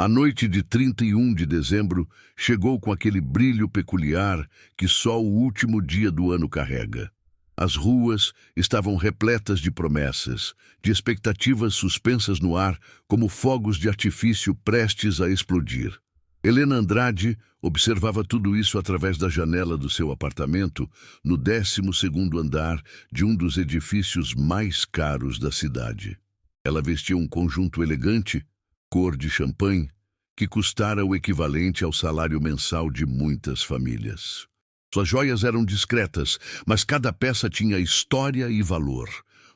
A noite de 31 de dezembro chegou com aquele brilho peculiar que só o último dia do ano carrega. As ruas estavam repletas de promessas, de expectativas suspensas no ar como fogos de artifício prestes a explodir. Helena Andrade observava tudo isso através da janela do seu apartamento, no 12º andar de um dos edifícios mais caros da cidade. Ela vestia um conjunto elegante, cor de champanhe, que custara o equivalente ao salário mensal de muitas famílias. Suas joias eram discretas, mas cada peça tinha história e valor.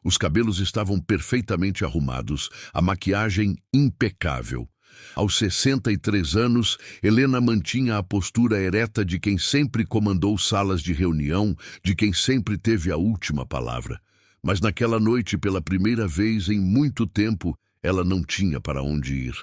Os cabelos estavam perfeitamente arrumados, a maquiagem impecável. Aos 63 anos, Helena mantinha a postura ereta de quem sempre comandou salas de reunião, de quem sempre teve a última palavra. Mas naquela noite, pela primeira vez em muito tempo, ela não tinha para onde ir.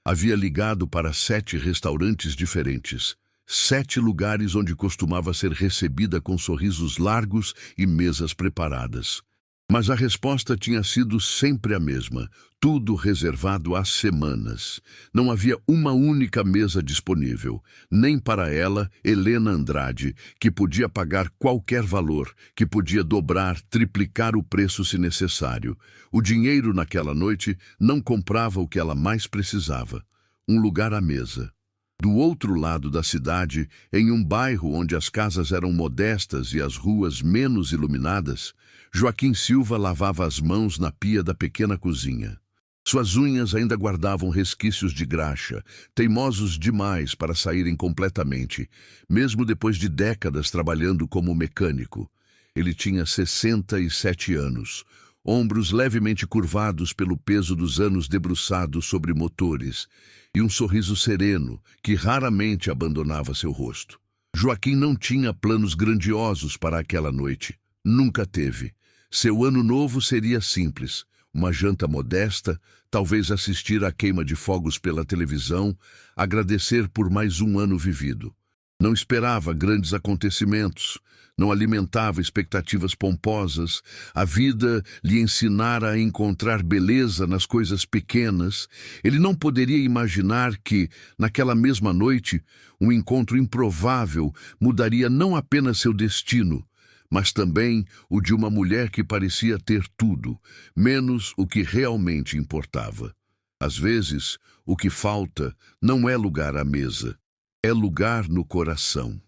Havia ligado para 7 restaurantes diferentes. 7 lugares onde costumava ser recebida com sorrisos largos e mesas preparadas. Mas a resposta tinha sido sempre a mesma, tudo reservado há semanas. Não havia uma única mesa disponível, nem para ela, Helena Andrade, que podia pagar qualquer valor, que podia dobrar, triplicar o preço se necessário. O dinheiro naquela noite não comprava o que ela mais precisava: um lugar à mesa. Do outro lado da cidade, em um bairro onde as casas eram modestas e as ruas menos iluminadas, Joaquim Silva lavava as mãos na pia da pequena cozinha. Suas unhas ainda guardavam resquícios de graxa, teimosos demais para saírem completamente, mesmo depois de décadas trabalhando como mecânico. Ele tinha 67 anos, ombros levemente curvados pelo peso dos anos debruçados sobre motores, e um sorriso sereno que raramente abandonava seu rosto. Joaquim não tinha planos grandiosos para aquela noite. Nunca teve. Seu ano novo seria simples: uma janta modesta, talvez assistir à queima de fogos pela televisão, agradecer por mais um ano vivido. Não esperava grandes acontecimentos, não alimentava expectativas pomposas. A vida lhe ensinara a encontrar beleza nas coisas pequenas. Ele não poderia imaginar que, naquela mesma noite, um encontro improvável mudaria não apenas seu destino, mas também o de uma mulher que parecia ter tudo, menos o que realmente importava. Às vezes, o que falta não é lugar à mesa, é lugar no coração.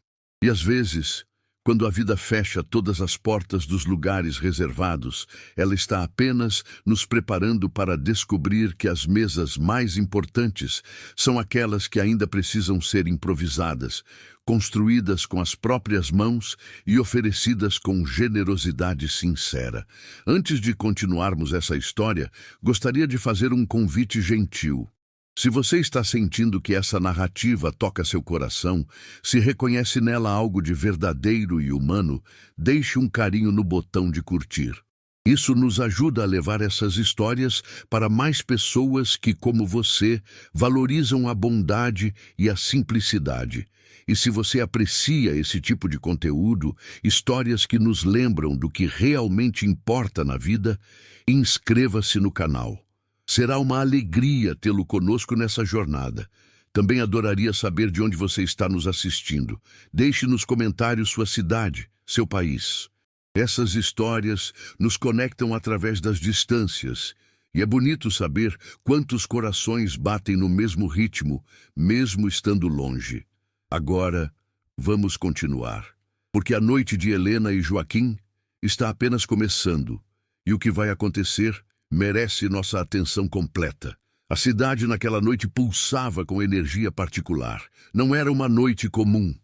E às vezes, quando a vida fecha todas as portas dos lugares reservados, ela está apenas nos preparando para descobrir que as mesas mais importantes são aquelas que ainda precisam ser improvisadas, construídas com as próprias mãos e oferecidas com generosidade sincera. Antes de continuarmos essa história, gostaria de fazer um convite gentil. Se você está sentindo que essa narrativa toca seu coração, se reconhece nela algo de verdadeiro e humano, deixe um carinho no botão de curtir. Isso nos ajuda a levar essas histórias para mais pessoas que, como você, valorizam a bondade e a simplicidade. E se você aprecia esse tipo de conteúdo, histórias que nos lembram do que realmente importa na vida, inscreva-se no canal. Será uma alegria tê-lo conosco nessa jornada. Também adoraria saber de onde você está nos assistindo. Deixe nos comentários sua cidade, seu país. Essas histórias nos conectam através das distâncias. E é bonito saber quantos corações batem no mesmo ritmo, mesmo estando longe. Agora, vamos continuar. Porque a noite de Helena e Joaquim está apenas começando. E o que vai acontecer merece nossa atenção completa. A cidade naquela noite pulsava com energia particular. Não era uma noite comum.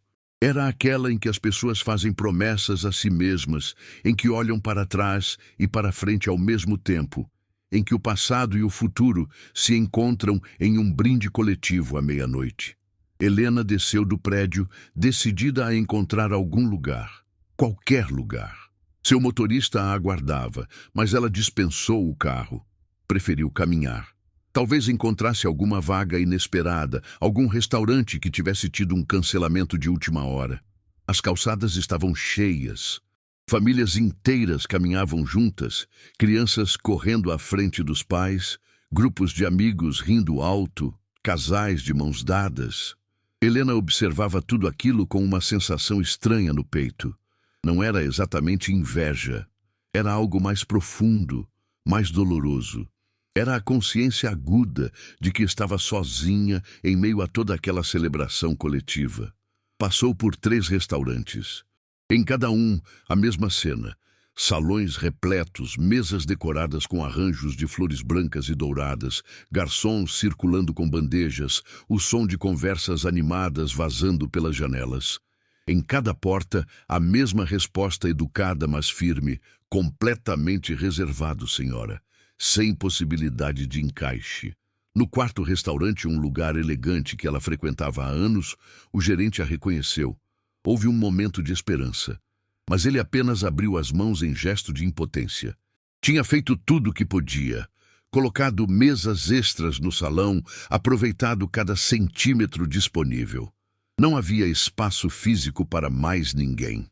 Era aquela em que as pessoas fazem promessas a si mesmas, em que olham para trás e para frente ao mesmo tempo, em que o passado e o futuro se encontram em um brinde coletivo à meia-noite. Helena desceu do prédio, decidida a encontrar algum lugar, qualquer lugar. Seu motorista a aguardava, mas ela dispensou o carro. Preferiu caminhar. Talvez encontrasse alguma vaga inesperada, algum restaurante que tivesse tido um cancelamento de última hora. As calçadas estavam cheias. Famílias inteiras caminhavam juntas, crianças correndo à frente dos pais, grupos de amigos rindo alto. casais de mãos dadas. Helena observava tudo aquilo com uma sensação estranha no peito. Não era exatamente inveja. Era algo mais profundo, mais doloroso. Era a consciência aguda de que estava sozinha em meio a toda aquela celebração coletiva. Passou por 3 restaurantes. Em cada um, a mesma cena. Salões repletos, mesas decoradas com arranjos de flores brancas e douradas, garçons circulando com bandejas, o som de conversas animadas vazando pelas janelas. Em cada porta, a mesma resposta educada, mas firme: completamente reservado, senhora. Sem possibilidade de encaixe. No quarto restaurante, um lugar elegante que ela frequentava há anos, o gerente a reconheceu. Houve um momento de esperança. Mas ele apenas abriu as mãos em gesto de impotência. Tinha feito tudo o que podia. Colocado mesas extras no salão, aproveitado cada centímetro disponível. Não havia espaço físico para mais ninguém.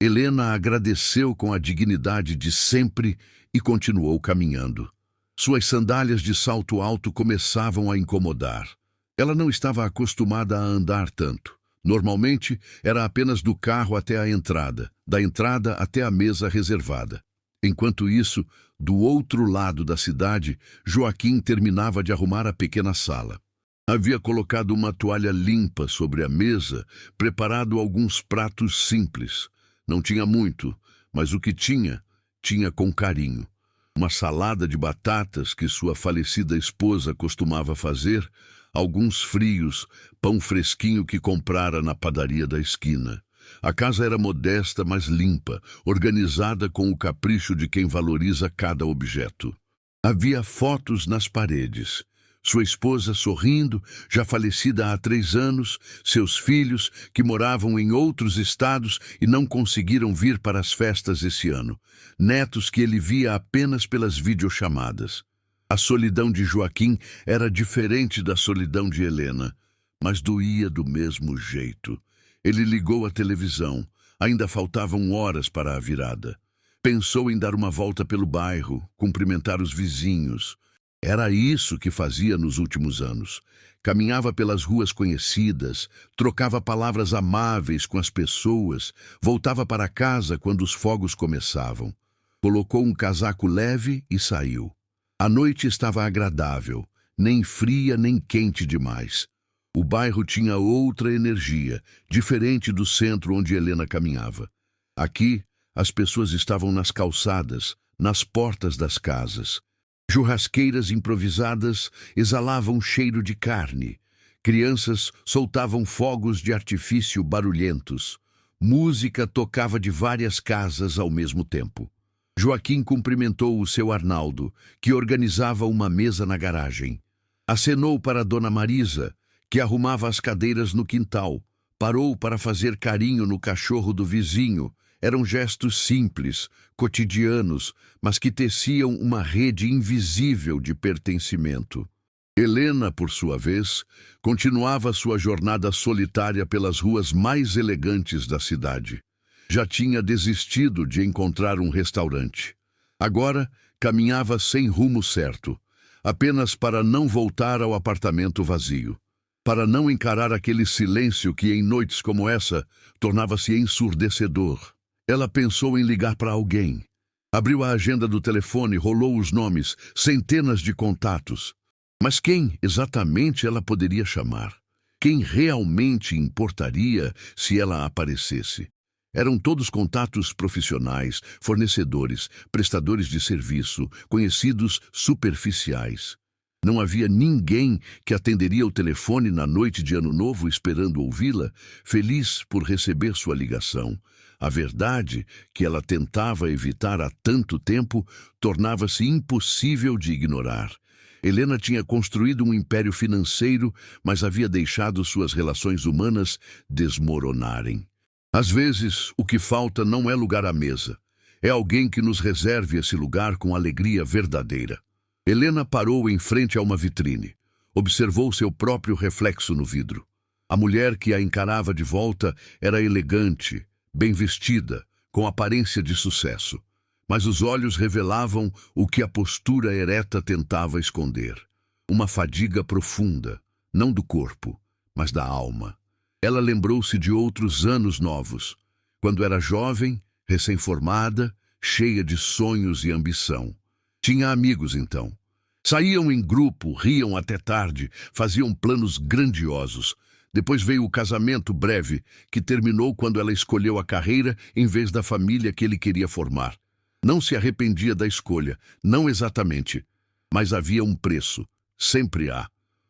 Helena agradeceu com a dignidade de sempre e continuou caminhando. Suas sandálias de salto alto começavam a incomodar. Ela não estava acostumada a andar tanto. Normalmente, era apenas do carro até a entrada, da entrada até a mesa reservada. Enquanto isso, do outro lado da cidade, Joaquim terminava de arrumar a pequena sala. Havia colocado uma toalha limpa sobre a mesa, preparado alguns pratos simples. Não tinha muito, mas o que tinha, tinha com carinho. Uma salada de batatas que sua falecida esposa costumava fazer, alguns frios, pão fresquinho que comprara na padaria da esquina. A casa era modesta, mas limpa, organizada com o capricho de quem valoriza cada objeto. Havia fotos nas paredes. Sua esposa sorrindo, já falecida há 3 anos, seus filhos, que moravam em outros estados e não conseguiram vir para as festas esse ano, netos que ele via apenas pelas videochamadas. A solidão de Joaquim era diferente da solidão de Helena, mas doía do mesmo jeito. Ele ligou a televisão. Ainda faltavam horas para a virada. Pensou em dar uma volta pelo bairro, cumprimentar os vizinhos. Era isso que fazia nos últimos anos. Caminhava pelas ruas conhecidas, trocava palavras amáveis com as pessoas, voltava para casa quando os fogos começavam. Colocou um casaco leve e saiu. A noite estava agradável, nem fria nem quente demais. O bairro tinha outra energia, diferente do centro onde Helena caminhava. Aqui, as pessoas estavam nas calçadas, nas portas das casas. Churrasqueiras improvisadas exalavam cheiro de carne. Crianças soltavam fogos de artifício barulhentos. Música tocava de várias casas ao mesmo tempo. Joaquim cumprimentou o seu Arnaldo, que organizava uma mesa na garagem. Acenou para Dona Marisa, que arrumava as cadeiras no quintal. Parou para fazer carinho no cachorro do vizinho. Eram gestos simples, cotidianos, mas que teciam uma rede invisível de pertencimento. Helena, por sua vez, continuava sua jornada solitária pelas ruas mais elegantes da cidade. Já tinha desistido de encontrar um restaurante. Agora, caminhava sem rumo certo, apenas para não voltar ao apartamento vazio. Para não encarar aquele silêncio que, em noites como essa, tornava-se ensurdecedor. Ela pensou em ligar para alguém. Abriu a agenda do telefone, rolou os nomes, centenas de contatos. Mas quem exatamente ela poderia chamar? Quem realmente importaria se ela aparecesse? Eram todos contatos profissionais, fornecedores, prestadores de serviço, conhecidos superficiais. Não havia ninguém que atenderia o telefone na noite de Ano Novo esperando ouvi-la, feliz por receber sua ligação. A verdade, que ela tentava evitar há tanto tempo, tornava-se impossível de ignorar. Helena tinha construído um império financeiro, mas havia deixado suas relações humanas desmoronarem. Às vezes, o que falta não é lugar à mesa. É alguém que nos reserve esse lugar com alegria verdadeira. Helena parou em frente a uma vitrine. Observou seu próprio reflexo no vidro. A mulher que a encarava de volta era elegante, bem vestida, com aparência de sucesso. Mas os olhos revelavam o que a postura ereta tentava esconder. Uma fadiga profunda, não do corpo, mas da alma. Ela lembrou-se de outros anos novos, quando era jovem, recém-formada, cheia de sonhos e ambição. Tinha amigos, então. Saíam em grupo, riam até tarde, faziam planos grandiosos. Depois veio o casamento breve, que terminou quando ela escolheu a carreira em vez da família que ele queria formar. Não se arrependia da escolha, não exatamente, mas havia um preço. Sempre há.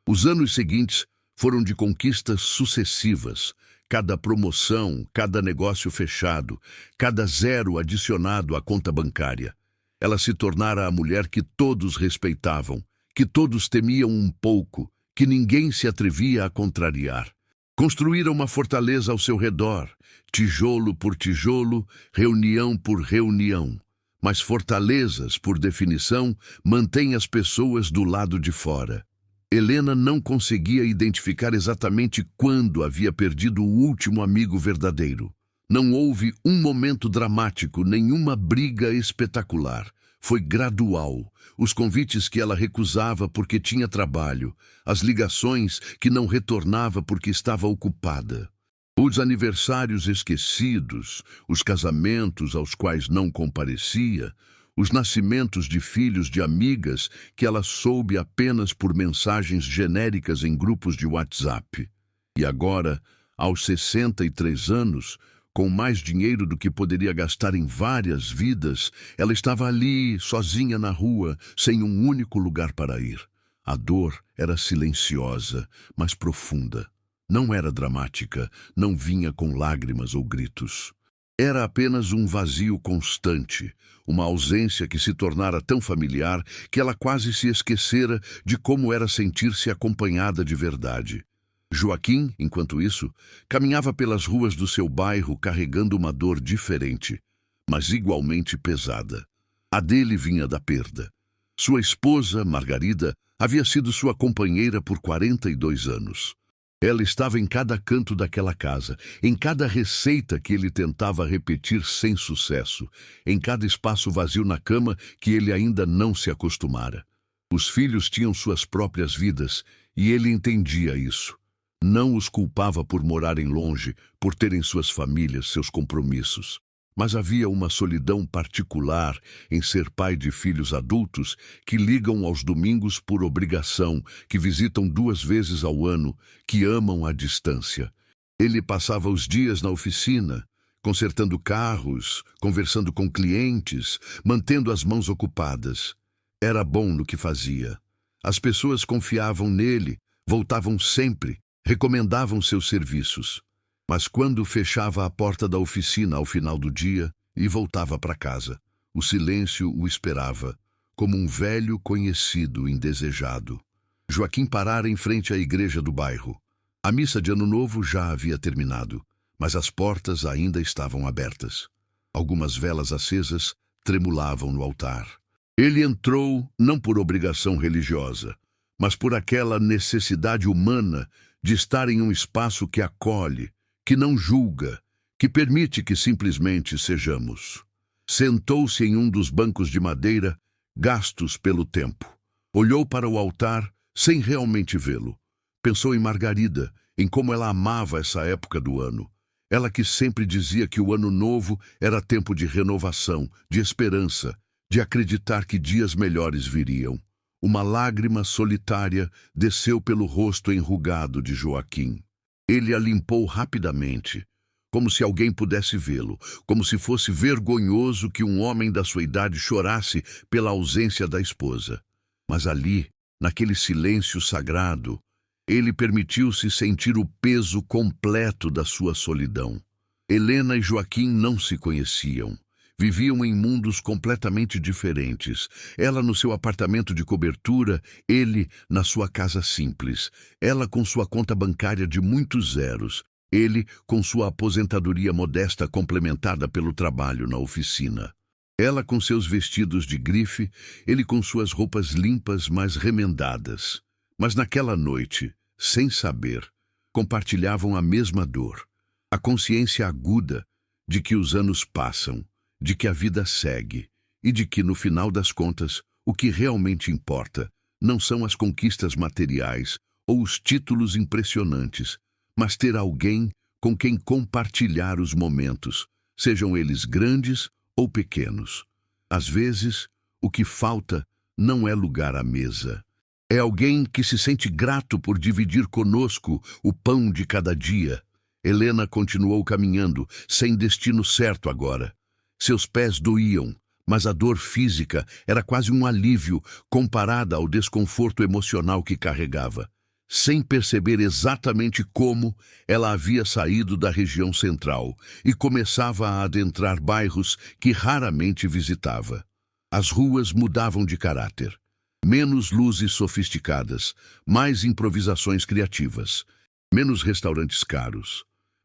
Os anos seguintes foram de conquistas sucessivas. Cada promoção, cada negócio fechado, cada zero adicionado à conta bancária. Ela se tornara a mulher que todos respeitavam, que todos temiam um pouco, que ninguém se atrevia a contrariar. Construíram uma fortaleza ao seu redor, tijolo por tijolo, reunião por reunião. Mas fortalezas, por definição, mantêm as pessoas do lado de fora. Helena não conseguia identificar exatamente quando havia perdido o último amigo verdadeiro. Não houve um momento dramático, nenhuma briga espetacular. Foi gradual. Os convites que ela recusava porque tinha trabalho, as ligações que não retornava porque estava ocupada. Os aniversários esquecidos, os casamentos aos quais não comparecia, os nascimentos de filhos de amigas que ela soube apenas por mensagens genéricas em grupos de WhatsApp. E agora, aos 63 anos, com mais dinheiro do que poderia gastar em várias vidas, ela estava ali, sozinha na rua, sem um único lugar para ir. A dor era silenciosa, mas profunda. Não era dramática, não vinha com lágrimas ou gritos. Era apenas um vazio constante, uma ausência que se tornara tão familiar que ela quase se esquecera de como era sentir-se acompanhada de verdade. Joaquim, enquanto isso, caminhava pelas ruas do seu bairro carregando uma dor diferente, mas igualmente pesada. A dele vinha da perda. Sua esposa, Margarida, havia sido sua companheira por 42 anos. Ela estava em cada canto daquela casa, em cada receita que ele tentava repetir sem sucesso, em cada espaço vazio na cama que ele ainda não se acostumara. Os filhos tinham suas próprias vidas, e ele entendia isso. Não os culpava por morarem longe, por terem suas famílias, seus compromissos. Mas havia uma solidão particular em ser pai de filhos adultos que ligam aos domingos por obrigação, que visitam 2 vezes ao ano, que amam à distância. Ele passava os dias na oficina, consertando carros, conversando com clientes, mantendo as mãos ocupadas. Era bom no que fazia. As pessoas confiavam nele, voltavam sempre, recomendavam seus serviços. Mas quando fechava a porta da oficina ao final do dia e voltava para casa, o silêncio o esperava, como um velho conhecido indesejado. Joaquim parara em frente à igreja do bairro. A missa de Ano Novo já havia terminado, mas as portas ainda estavam abertas. Algumas velas acesas tremulavam no altar. Ele entrou não por obrigação religiosa, mas por aquela necessidade humana de estar em um espaço que acolhe, que não julga, que permite que simplesmente sejamos. Sentou-se em um dos bancos de madeira, gastos pelo tempo. Olhou para o altar sem realmente vê-lo. Pensou em Margarida, em como ela amava essa época do ano. Ela que sempre dizia que o ano novo era tempo de renovação, de esperança, de acreditar que dias melhores viriam. Uma lágrima solitária desceu pelo rosto enrugado de Joaquim. Ele a limpou rapidamente, como se alguém pudesse vê-lo, como se fosse vergonhoso que um homem da sua idade chorasse pela ausência da esposa. Mas ali, naquele silêncio sagrado, ele permitiu-se sentir o peso completo da sua solidão. Helena e Joaquim não se conheciam. Viviam em mundos completamente diferentes. Ela no seu apartamento de cobertura, ele na sua casa simples. Ela com sua conta bancária de muitos zeros. Ele com sua aposentadoria modesta complementada pelo trabalho na oficina. Ela com seus vestidos de grife, ele com suas roupas limpas, mas remendadas. Mas naquela noite, sem saber, compartilhavam a mesma dor. A consciência aguda de que os anos passam, de que a vida segue e de que, no final das contas, o que realmente importa não são as conquistas materiais ou os títulos impressionantes, mas ter alguém com quem compartilhar os momentos, sejam eles grandes ou pequenos. Às vezes, o que falta não é lugar à mesa. É alguém que se sente grato por dividir conosco o pão de cada dia. Helena continuou caminhando, sem destino certo agora. Seus pés doíam, mas a dor física era quase um alívio comparada ao desconforto emocional que carregava. Sem perceber exatamente como, ela havia saído da região central e começava a adentrar bairros que raramente visitava. As ruas mudavam de caráter. Menos luzes sofisticadas, mais improvisações criativas, menos restaurantes caros,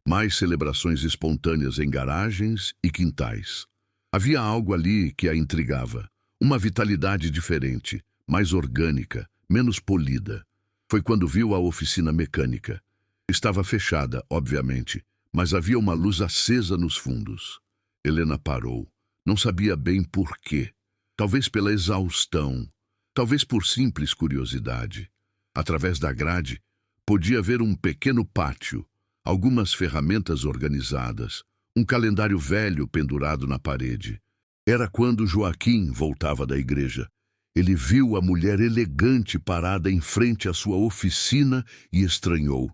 mais celebrações espontâneas em garagens e quintais. Havia algo ali que a intrigava, uma vitalidade diferente, mais orgânica, menos polida. Foi quando viu a oficina mecânica. Estava fechada, obviamente, mas havia uma luz acesa nos fundos. Helena parou. Não sabia bem por quê. Talvez pela exaustão, talvez por simples curiosidade. Através da grade, podia ver um pequeno pátio, algumas ferramentas organizadas, um calendário velho pendurado na parede. Era quando Joaquim voltava da igreja. Ele viu a mulher elegante parada em frente à sua oficina e estranhou.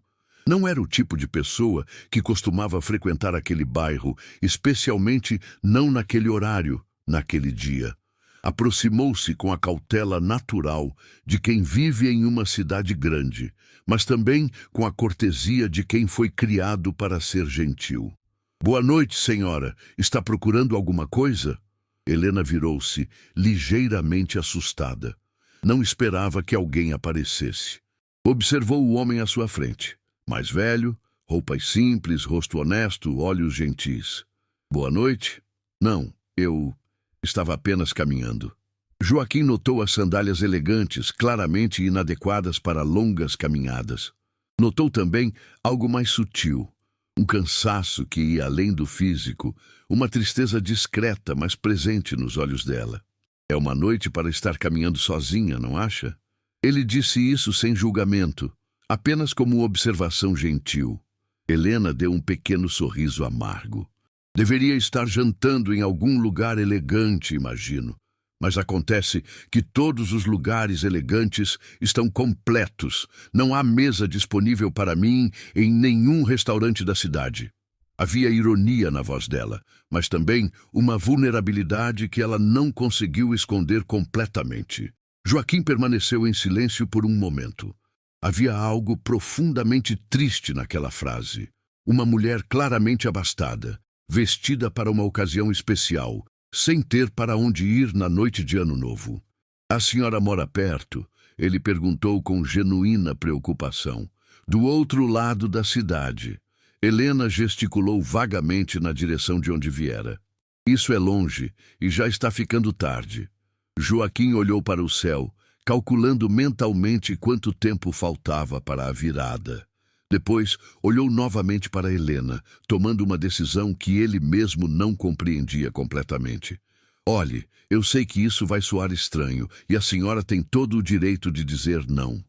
Não era o tipo de pessoa que costumava frequentar aquele bairro, especialmente não naquele horário, naquele dia. Aproximou-se com a cautela natural de quem vive em uma cidade grande, mas também com a cortesia de quem foi criado para ser gentil. "Boa noite, senhora. Está procurando alguma coisa?" Helena virou-se, ligeiramente assustada. Não esperava que alguém aparecesse. Observou o homem à sua frente. Mais velho, roupas simples, rosto honesto, olhos gentis. "Boa noite?" "Não, eu estava apenas caminhando." Joaquim notou as sandálias elegantes, claramente inadequadas para longas caminhadas. Notou também algo mais sutil. Um cansaço que ia além do físico, uma tristeza discreta, mas presente nos olhos dela. "É uma noite para estar caminhando sozinha, não acha?" Ele disse isso sem julgamento, apenas como observação gentil. Helena deu um pequeno sorriso amargo. "Deveria estar jantando em algum lugar elegante, imagino. Mas acontece que todos os lugares elegantes estão completos. Não há mesa disponível para mim em nenhum restaurante da cidade." Havia ironia na voz dela, mas também uma vulnerabilidade que ela não conseguiu esconder completamente. Joaquim permaneceu em silêncio por um momento. Havia algo profundamente triste naquela frase. Uma mulher claramente abastada, vestida para uma ocasião especial, sem ter para onde ir na noite de Ano Novo. "A senhora mora perto?" ele perguntou com genuína preocupação. "Do outro lado da cidade." Helena gesticulou vagamente na direção de onde viera. "Isso é longe e já está ficando tarde." Joaquim olhou para o céu, calculando mentalmente quanto tempo faltava para a virada. Depois, olhou novamente para Helena, tomando uma decisão que ele mesmo não compreendia completamente. "Olhe, eu sei que isso vai soar estranho, e a senhora tem todo o direito de dizer não.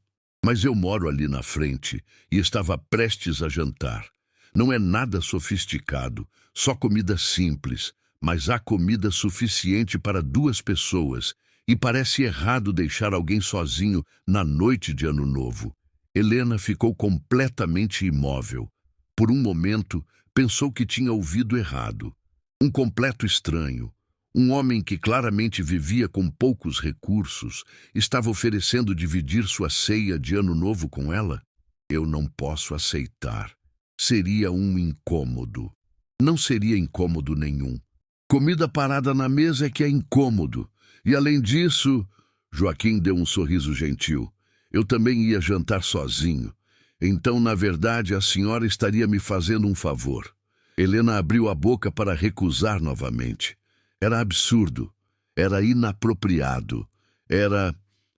Mas eu moro ali na frente e estava prestes a jantar. Não é nada sofisticado, só comida simples, mas há comida suficiente para 2 pessoas, e parece errado deixar alguém sozinho na noite de Ano Novo." Helena ficou completamente imóvel. Por um momento, pensou que tinha ouvido errado. Um completo estranho, um homem que claramente vivia com poucos recursos, estava oferecendo dividir sua ceia de Ano Novo com ela? "Eu não posso aceitar. Seria um incômodo." Não seria incômodo nenhum. Comida parada na mesa é que é incômodo. E além disso, Joaquim deu um sorriso gentil. "Eu também ia jantar sozinho. Então, na verdade, a senhora estaria me fazendo um favor." Helena abriu a boca para recusar novamente. Era absurdo. Era inapropriado.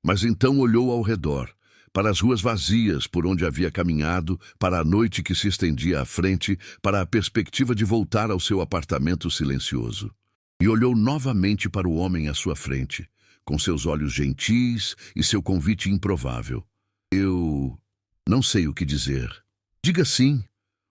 Mas então olhou ao redor, para as ruas vazias por onde havia caminhado, para a noite que se estendia à frente, para a perspectiva de voltar ao seu apartamento silencioso. E olhou novamente para o homem à sua frente, com seus olhos gentis e seu convite improvável. Não sei o que dizer. Diga sim,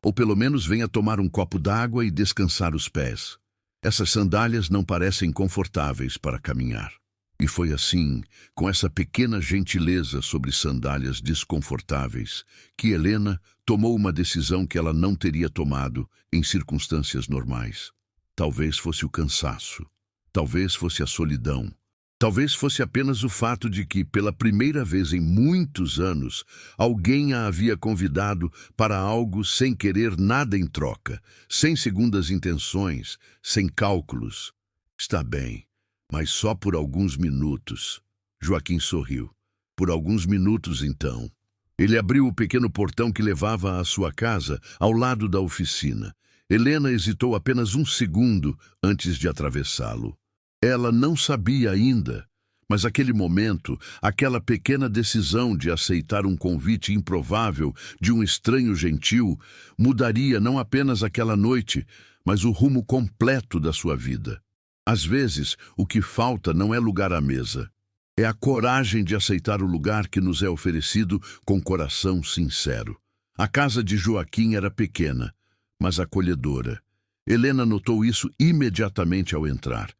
ou pelo menos venha tomar um copo d'água e descansar os pés. Essas sandálias não parecem confortáveis para caminhar. E foi assim, com essa pequena gentileza sobre sandálias desconfortáveis, que Helena tomou uma decisão que ela não teria tomado em circunstâncias normais. Talvez fosse o cansaço, talvez fosse a solidão, talvez fosse apenas o fato de que, pela primeira vez em muitos anos, alguém a havia convidado para algo sem querer nada em troca, sem segundas intenções, sem cálculos. Está bem, mas só por alguns minutos. Joaquim sorriu. Por alguns minutos, então. Ele abriu o pequeno portão que levava à sua casa, ao lado da oficina. Helena hesitou apenas um segundo antes de atravessá-lo. Ela não sabia ainda, mas aquele momento, aquela pequena decisão de aceitar um convite improvável de um estranho gentil, mudaria não apenas aquela noite, mas o rumo completo da sua vida. Às vezes, o que falta não é lugar à mesa. É a coragem de aceitar o lugar que nos é oferecido com coração sincero. A casa de Joaquim era pequena, mas acolhedora. Helena notou isso imediatamente ao entrar.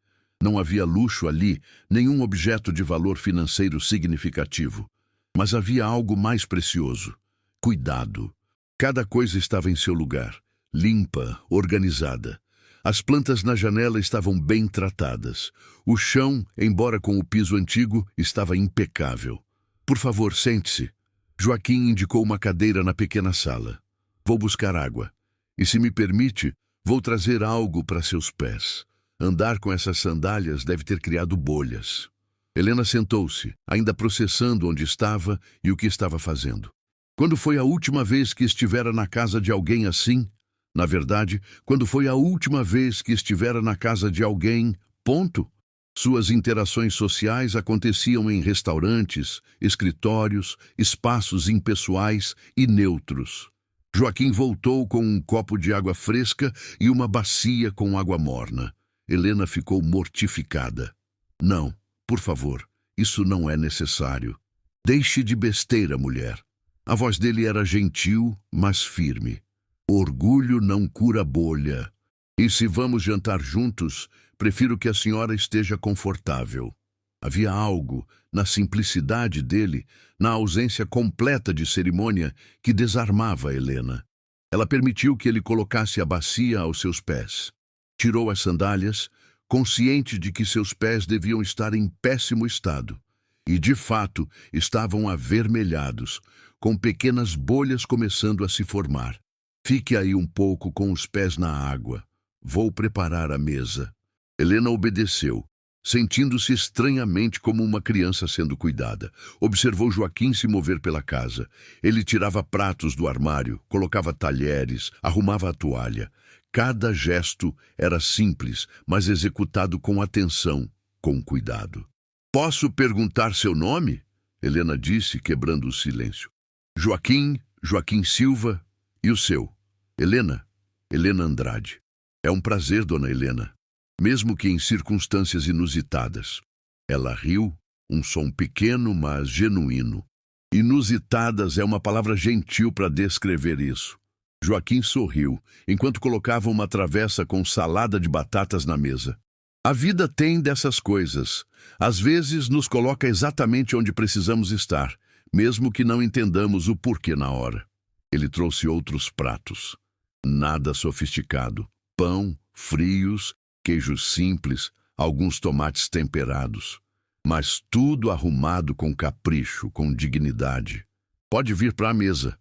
Não havia luxo ali, nenhum objeto de valor financeiro significativo. Mas havia algo mais precioso: cuidado. Cada coisa estava em seu lugar, limpa, organizada. As plantas na janela estavam bem tratadas. O chão, embora com o piso antigo, estava impecável. Por favor, sente-se. Joaquim indicou uma cadeira na pequena sala. Vou buscar água. E se me permite, vou trazer algo para seus pés. Andar com essas sandálias deve ter criado bolhas. Helena sentou-se, ainda processando onde estava e o que estava fazendo. Quando foi a última vez que estivera na casa de alguém assim? Na verdade, quando foi a última vez que estivera na casa de alguém, ponto. Suas interações sociais aconteciam em restaurantes, escritórios, espaços impessoais e neutros. Joaquim voltou com um copo de água fresca e uma bacia com água morna. Helena ficou mortificada. Não, por favor, isso não é necessário. Deixe de besteira, mulher. A voz dele era gentil, mas firme. Orgulho não cura bolha. E se vamos jantar juntos, prefiro que a senhora esteja confortável. Havia algo, na simplicidade dele, na ausência completa de cerimônia, que desarmava Helena. Ela permitiu que ele colocasse a bacia aos seus pés. Tirou as sandálias, consciente de que seus pés deviam estar em péssimo estado. E, de fato, estavam avermelhados, com pequenas bolhas começando a se formar. Fique aí um pouco com os pés na água. Vou preparar a mesa. Helena obedeceu, sentindo-se estranhamente como uma criança sendo cuidada. Observou Joaquim se mover pela casa. Ele tirava pratos do armário, colocava talheres, arrumava a toalha. Cada gesto era simples, mas executado com atenção, com cuidado. Posso perguntar seu nome? Helena disse, quebrando o silêncio. Joaquim, Joaquim Silva. E o seu? Helena? Helena Andrade. É um prazer, dona Helena. Mesmo que em circunstâncias inusitadas. Ela riu, um som pequeno, mas genuíno. Inusitadas é uma palavra gentil para descrever isso. Joaquim sorriu, enquanto colocava uma travessa com salada de batatas na mesa. A vida tem dessas coisas. Às vezes nos coloca exatamente onde precisamos estar, mesmo que não entendamos o porquê na hora. Ele trouxe outros pratos. Nada sofisticado. Pão, frios, queijos simples, alguns tomates temperados. Mas tudo arrumado com capricho, com dignidade. Pode vir para a mesa.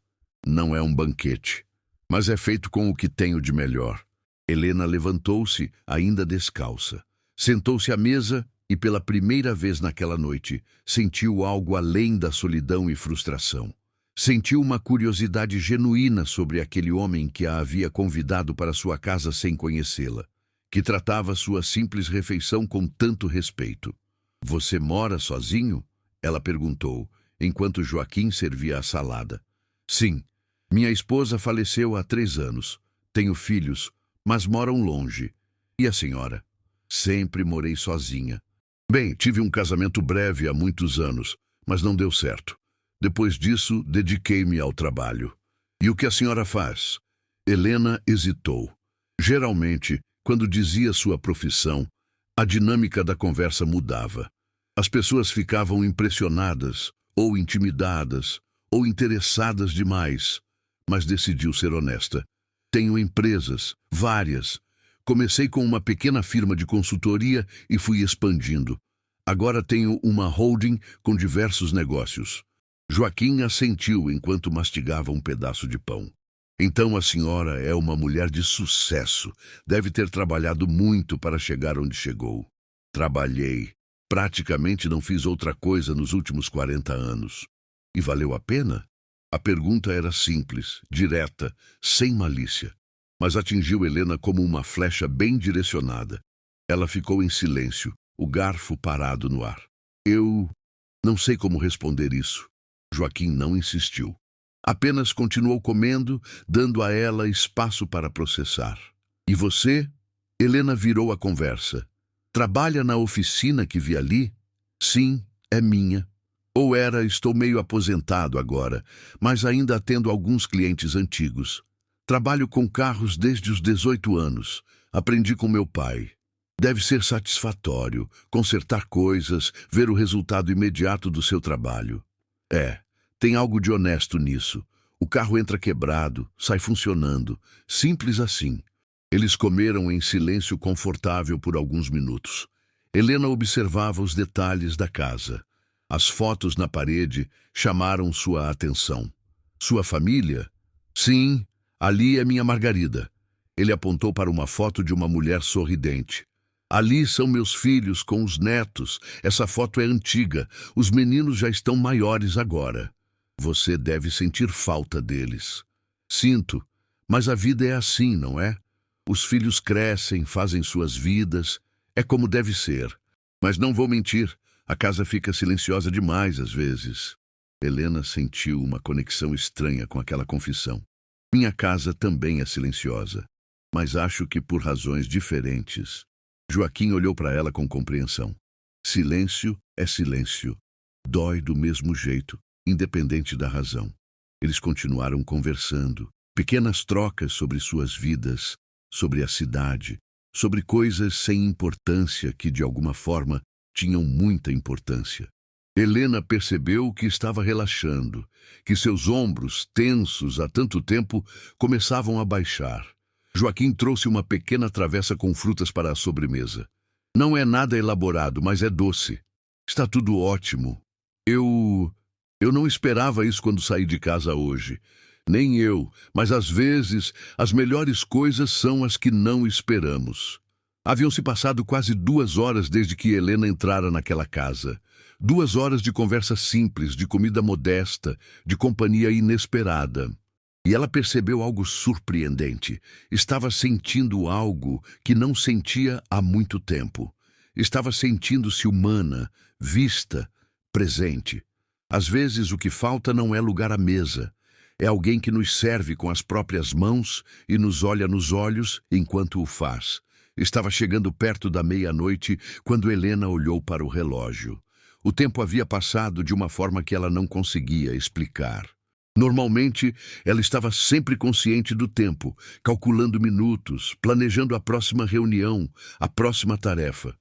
Não é um banquete, mas é feito com o que tenho de melhor. Helena levantou-se, ainda descalça. Sentou-se à mesa e, pela primeira vez naquela noite, sentiu algo além da solidão e frustração. Sentiu uma curiosidade genuína sobre aquele homem que a havia convidado para sua casa sem conhecê-la, que tratava sua simples refeição com tanto respeito. Você mora sozinho? Ela perguntou, enquanto Joaquim servia a salada. Sim, minha esposa faleceu há 3 anos. Tenho filhos, mas moram longe. E a senhora? Sempre morei sozinha. Bem, tive um casamento breve há muitos anos, mas não deu certo. Depois disso, dediquei-me ao trabalho. E o que a senhora faz? Helena hesitou. Geralmente, quando dizia sua profissão, a dinâmica da conversa mudava. As pessoas ficavam impressionadas, ou intimidadas, ou interessadas demais, mas decidiu ser honesta. Tenho empresas, várias. Comecei com uma pequena firma de consultoria e fui expandindo. Agora tenho uma holding com diversos negócios. Joaquim assentiu enquanto mastigava um pedaço de pão. Então a senhora é uma mulher de sucesso. Deve ter trabalhado muito para chegar onde chegou. Trabalhei. Praticamente não fiz outra coisa nos últimos 40 anos. E valeu a pena? A pergunta era simples, direta, sem malícia. Mas atingiu Helena como uma flecha bem direcionada. Ela ficou em silêncio, o garfo parado no ar. Eu não sei como responder isso. Joaquim não insistiu. Apenas continuou comendo, dando a ela espaço para processar. E você? Helena virou a conversa. Trabalha na oficina que vi ali? Sim, é minha. Ou era, estou meio aposentado agora, mas ainda atendo alguns clientes antigos. Trabalho com carros desde os 18 anos. Aprendi com meu pai. Deve ser satisfatório, consertar coisas, ver o resultado imediato do seu trabalho. Tem algo de honesto nisso. O carro entra quebrado, sai funcionando. Simples assim. Eles comeram em silêncio confortável por alguns minutos. Helena observava os detalhes da casa. As fotos na parede chamaram sua atenção. Sua família? Sim, ali é minha Margarida. Ele apontou para uma foto de uma mulher sorridente. Ali são meus filhos com os netos. Essa foto é antiga. Os meninos já estão maiores agora. Você deve sentir falta deles. Sinto, mas a vida é assim, não é? Os filhos crescem, fazem suas vidas. É como deve ser. Mas não vou mentir, a casa fica silenciosa demais às vezes. Helena sentiu uma conexão estranha com aquela confissão. Minha casa também é silenciosa, mas acho que por razões diferentes. Joaquim olhou para ela com compreensão. Silêncio é silêncio. Dói do mesmo jeito, independente da razão. Eles continuaram conversando. Pequenas trocas sobre suas vidas, sobre a cidade, sobre coisas sem importância que, de alguma forma, tinham muita importância. Helena percebeu que estava relaxando, que seus ombros, tensos há tanto tempo, começavam a baixar. Joaquim trouxe uma pequena travessa com frutas para a sobremesa. Não é nada elaborado, mas é doce. Está tudo ótimo. Eu não esperava isso quando saí de casa hoje. Nem eu, mas às vezes as melhores coisas são as que não esperamos. Haviam se passado quase 2 horas desde que Helena entrara naquela casa. 2 horas de conversa simples, de comida modesta, de companhia inesperada. E ela percebeu algo surpreendente. Estava sentindo algo que não sentia há muito tempo. Estava sentindo-se humana, vista, presente. Às vezes o que falta não é lugar à mesa. É alguém que nos serve com as próprias mãos e nos olha nos olhos enquanto o faz. Estava chegando perto da meia-noite quando Helena olhou para o relógio. O tempo havia passado de uma forma que ela não conseguia explicar. Normalmente, ela estava sempre consciente do tempo, calculando minutos, planejando a próxima reunião, a próxima tarefa.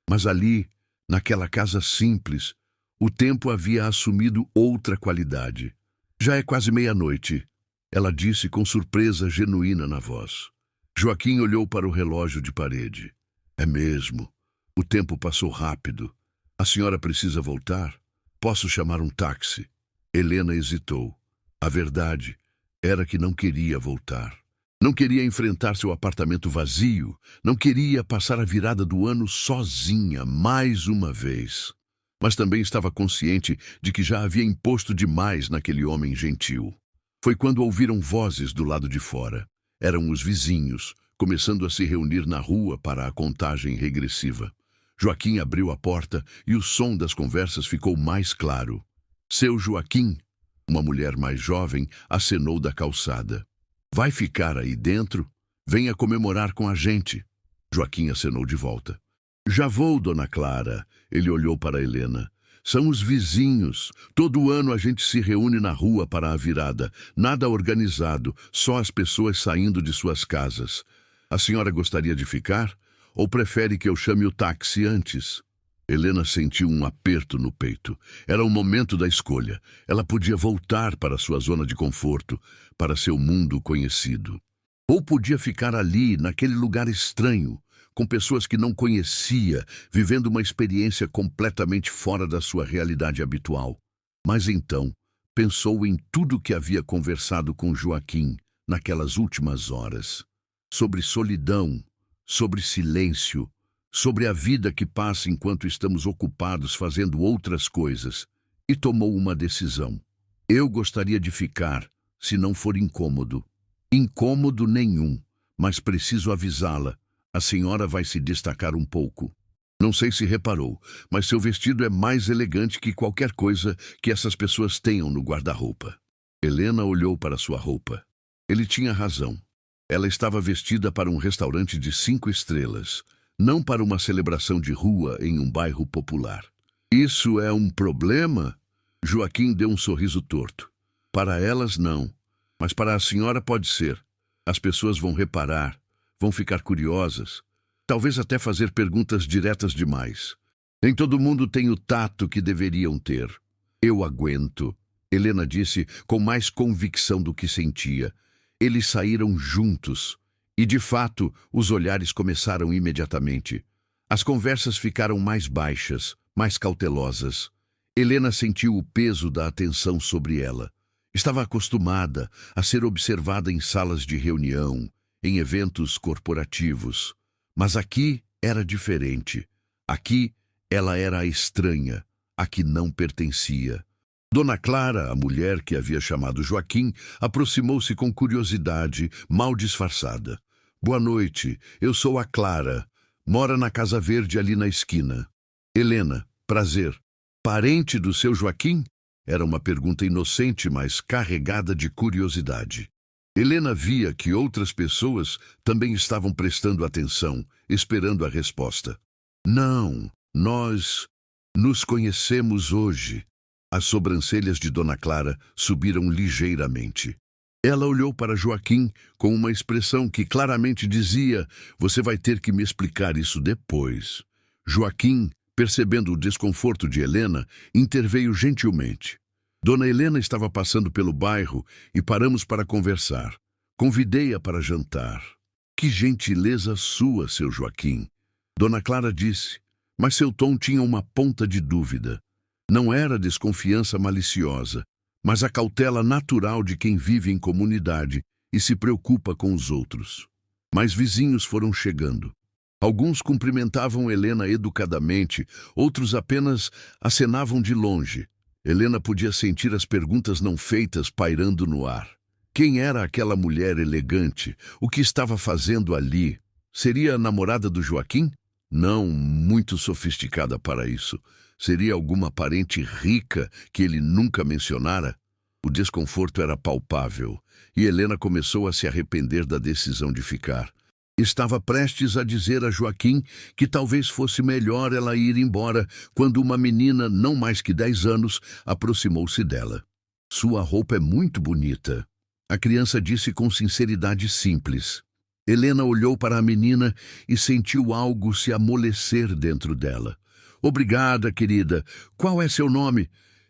Mas ali, naquela casa simples, o tempo havia assumido outra qualidade. Já é quase meia-noite, ela disse com surpresa genuína na voz. Joaquim olhou para o relógio de parede. É mesmo. O tempo passou rápido. A senhora precisa voltar? Posso chamar um táxi? Helena hesitou. A verdade era que não queria voltar. Não queria enfrentar seu apartamento vazio. Não queria passar a virada do ano sozinha mais uma vez. Mas também estava consciente de que já havia imposto demais naquele homem gentil. Foi quando ouviram vozes do lado de fora. Eram os vizinhos, começando a se reunir na rua para a contagem regressiva. Joaquim abriu a porta e o som das conversas ficou mais claro. Seu Joaquim, uma mulher mais jovem, acenou da calçada. Vai ficar aí dentro? Venha comemorar com a gente. Joaquim acenou de volta. Já vou, dona Clara. Ele olhou para Helena. São os vizinhos. Todo ano a gente se reúne na rua para a virada. Nada organizado, só as pessoas saindo de suas casas. A senhora gostaria de ficar? Ou prefere que eu chame o táxi antes? Helena sentiu um aperto no peito. Era o momento da escolha. Ela podia voltar para sua zona de conforto, para seu mundo conhecido. Ou podia ficar ali, naquele lugar estranho, com pessoas que não conhecia, vivendo uma experiência completamente fora da sua realidade habitual. Mas então, pensou em tudo que havia conversado com Joaquim naquelas últimas horas. Sobre solidão, sobre silêncio, sobre a vida que passa enquanto estamos ocupados fazendo outras coisas, e tomou uma decisão. Eu gostaria de ficar, se não for incômodo. Incômodo nenhum, mas preciso avisá-la. A senhora vai se destacar um pouco. Não sei se reparou, mas seu vestido é mais elegante que qualquer coisa que essas pessoas tenham no guarda-roupa. Helena olhou para sua roupa. Ele tinha razão. Ela estava vestida para um restaurante de 5 estrelas, não para uma celebração de rua em um bairro popular. Isso é um problema? Joaquim deu um sorriso torto. Para elas, não. Mas para a senhora pode ser. As pessoas vão reparar. Vão ficar curiosas, talvez até fazer perguntas diretas demais. Nem todo mundo tem o tato que deveriam ter. Eu aguento, Helena disse com mais convicção do que sentia. Eles saíram juntos, e de fato os olhares começaram imediatamente. As conversas ficaram mais baixas, mais cautelosas. Helena sentiu o peso da atenção sobre ela. Estava acostumada a ser observada em salas de reunião, em eventos corporativos. Mas aqui era diferente. Aqui ela era a estranha, a que não pertencia. Dona Clara, a mulher que havia chamado Joaquim, aproximou-se com curiosidade, mal disfarçada. Boa noite, eu sou a Clara. Mora na Casa Verde ali na esquina. Helena, prazer. Parente do seu Joaquim? Era uma pergunta inocente, mas carregada de curiosidade. Helena via que outras pessoas também estavam prestando atenção, esperando a resposta. Não, nós nos conhecemos hoje. As sobrancelhas de Dona Clara subiram ligeiramente. Ela olhou para Joaquim com uma expressão que claramente dizia: você vai ter que me explicar isso depois. Joaquim, percebendo o desconforto de Helena, interveio gentilmente. Dona Helena estava passando pelo bairro e paramos para conversar. Convidei-a para jantar. Que gentileza sua, seu Joaquim. Dona Clara disse, mas seu tom tinha uma ponta de dúvida. Não era desconfiança maliciosa, mas a cautela natural de quem vive em comunidade e se preocupa com os outros. Mais vizinhos foram chegando. Alguns cumprimentavam Helena educadamente, outros apenas acenavam de longe. Helena podia sentir as perguntas não feitas pairando no ar. Quem era aquela mulher elegante? O que estava fazendo ali? Seria a namorada do Joaquim? Não muito sofisticada para isso. Seria alguma parente rica que ele nunca mencionara? O desconforto era palpável, e Helena começou a se arrepender da decisão de ficar. Estava prestes a dizer a Joaquim que talvez fosse melhor ela ir embora, quando uma menina, não mais que 10 anos, aproximou-se dela. Sua roupa é muito bonita, a criança disse com sinceridade simples. Helena olhou para a menina e sentiu algo se amolecer dentro dela. Obrigada, querida. Qual é seu nome?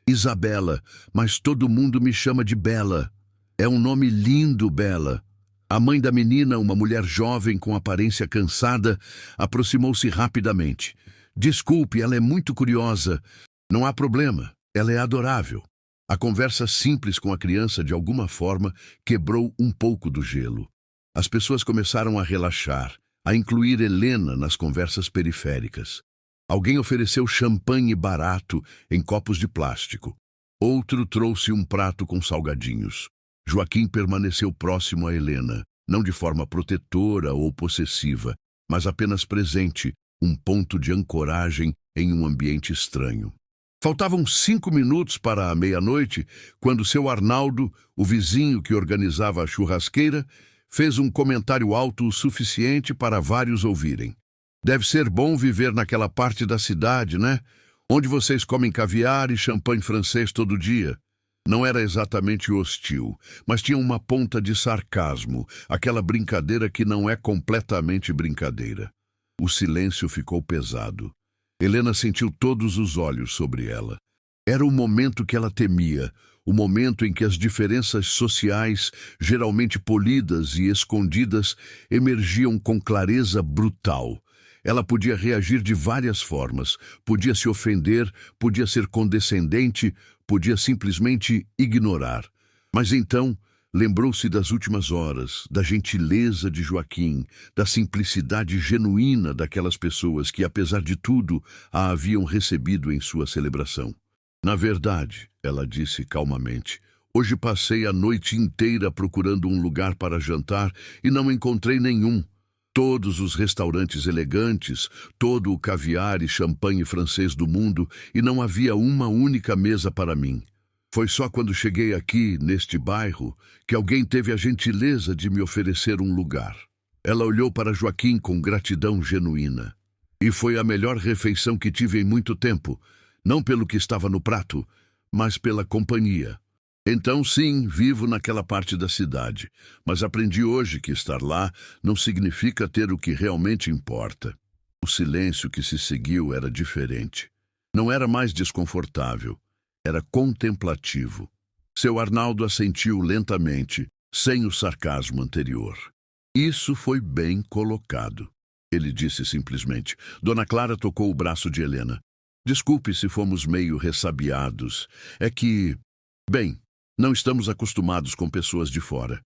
Isabela, mas todo mundo me chama de Bela. É um nome lindo, Bela. A mãe da menina, uma mulher jovem com aparência cansada, aproximou-se rapidamente. Desculpe, ela é muito curiosa. Não há problema, ela é adorável. A conversa simples com a criança, de alguma forma, quebrou um pouco do gelo. As pessoas começaram a relaxar, a incluir Helena nas conversas periféricas. Alguém ofereceu champanhe barato em copos de plástico. Outro trouxe um prato com salgadinhos. Joaquim permaneceu próximo a Helena, não de forma protetora ou possessiva, mas apenas presente, um ponto de ancoragem em um ambiente estranho. Faltavam 5 minutos para a meia-noite, quando seu Arnaldo, o vizinho que organizava a churrasqueira, fez um comentário alto o suficiente para vários ouvirem. Deve ser bom viver naquela parte da cidade, né? Onde vocês comem caviar e champanhe francês todo dia? Não era exatamente hostil, mas tinha uma ponta de sarcasmo, aquela brincadeira que não é completamente brincadeira. O silêncio ficou pesado. Helena sentiu todos os olhos sobre ela. Era o momento que ela temia, o momento em que as diferenças sociais, geralmente polidas e escondidas, emergiam com clareza brutal. Ela podia reagir de várias formas, podia se ofender, podia ser condescendente, podia simplesmente ignorar. Mas então, lembrou-se das últimas horas, da gentileza de Joaquim, da simplicidade genuína daquelas pessoas que, apesar de tudo, a haviam recebido em sua celebração. Na verdade, ela disse calmamente, hoje passei a noite inteira procurando um lugar para jantar e não encontrei nenhum. Todos os restaurantes elegantes, todo o caviar e champanhe francês do mundo, e não havia uma única mesa para mim. Foi só quando cheguei aqui, neste bairro, que alguém teve a gentileza de me oferecer um lugar. Ela olhou para Joaquim com gratidão genuína. E foi a melhor refeição que tive em muito tempo, não pelo que estava no prato, mas pela companhia. Então, sim, vivo naquela parte da cidade, mas aprendi hoje que estar lá não significa ter o que realmente importa. O silêncio que se seguiu era diferente. Não era mais desconfortável, era contemplativo. Seu Arnaldo assentiu lentamente, sem o sarcasmo anterior. Isso foi bem colocado, ele disse simplesmente. Dona Clara tocou o braço de Helena. Desculpe se fomos meio ressabiados. É que, bem, não estamos acostumados com pessoas de fora.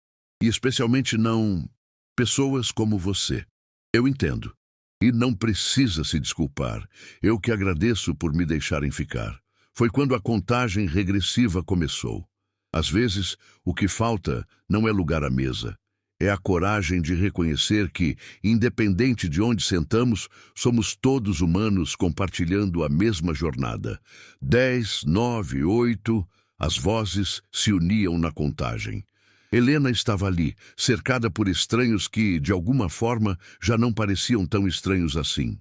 E especialmente não pessoas como você. Eu entendo. E não precisa se desculpar. Eu que agradeço por me deixarem ficar. Foi quando a contagem regressiva começou. Às vezes, o que falta não é lugar à mesa. É a coragem de reconhecer que, independente de onde sentamos, somos todos humanos compartilhando a mesma jornada. 10, 9, 8... As vozes se uniam na contagem. Helena estava ali, cercada por estranhos que, de alguma forma, já não pareciam tão estranhos assim.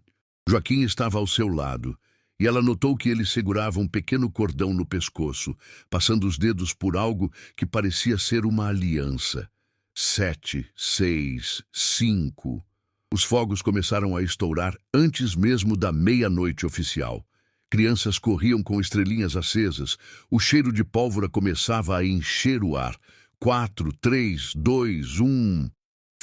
Joaquim estava ao seu lado, e ela notou que ele segurava um pequeno cordão no pescoço, passando os dedos por algo que parecia ser uma aliança. 7, 6, 5... Os fogos começaram a estourar antes mesmo da meia-noite oficial. Crianças corriam com estrelinhas acesas. O cheiro de pólvora começava a encher o ar. 4, 3, 2, 1...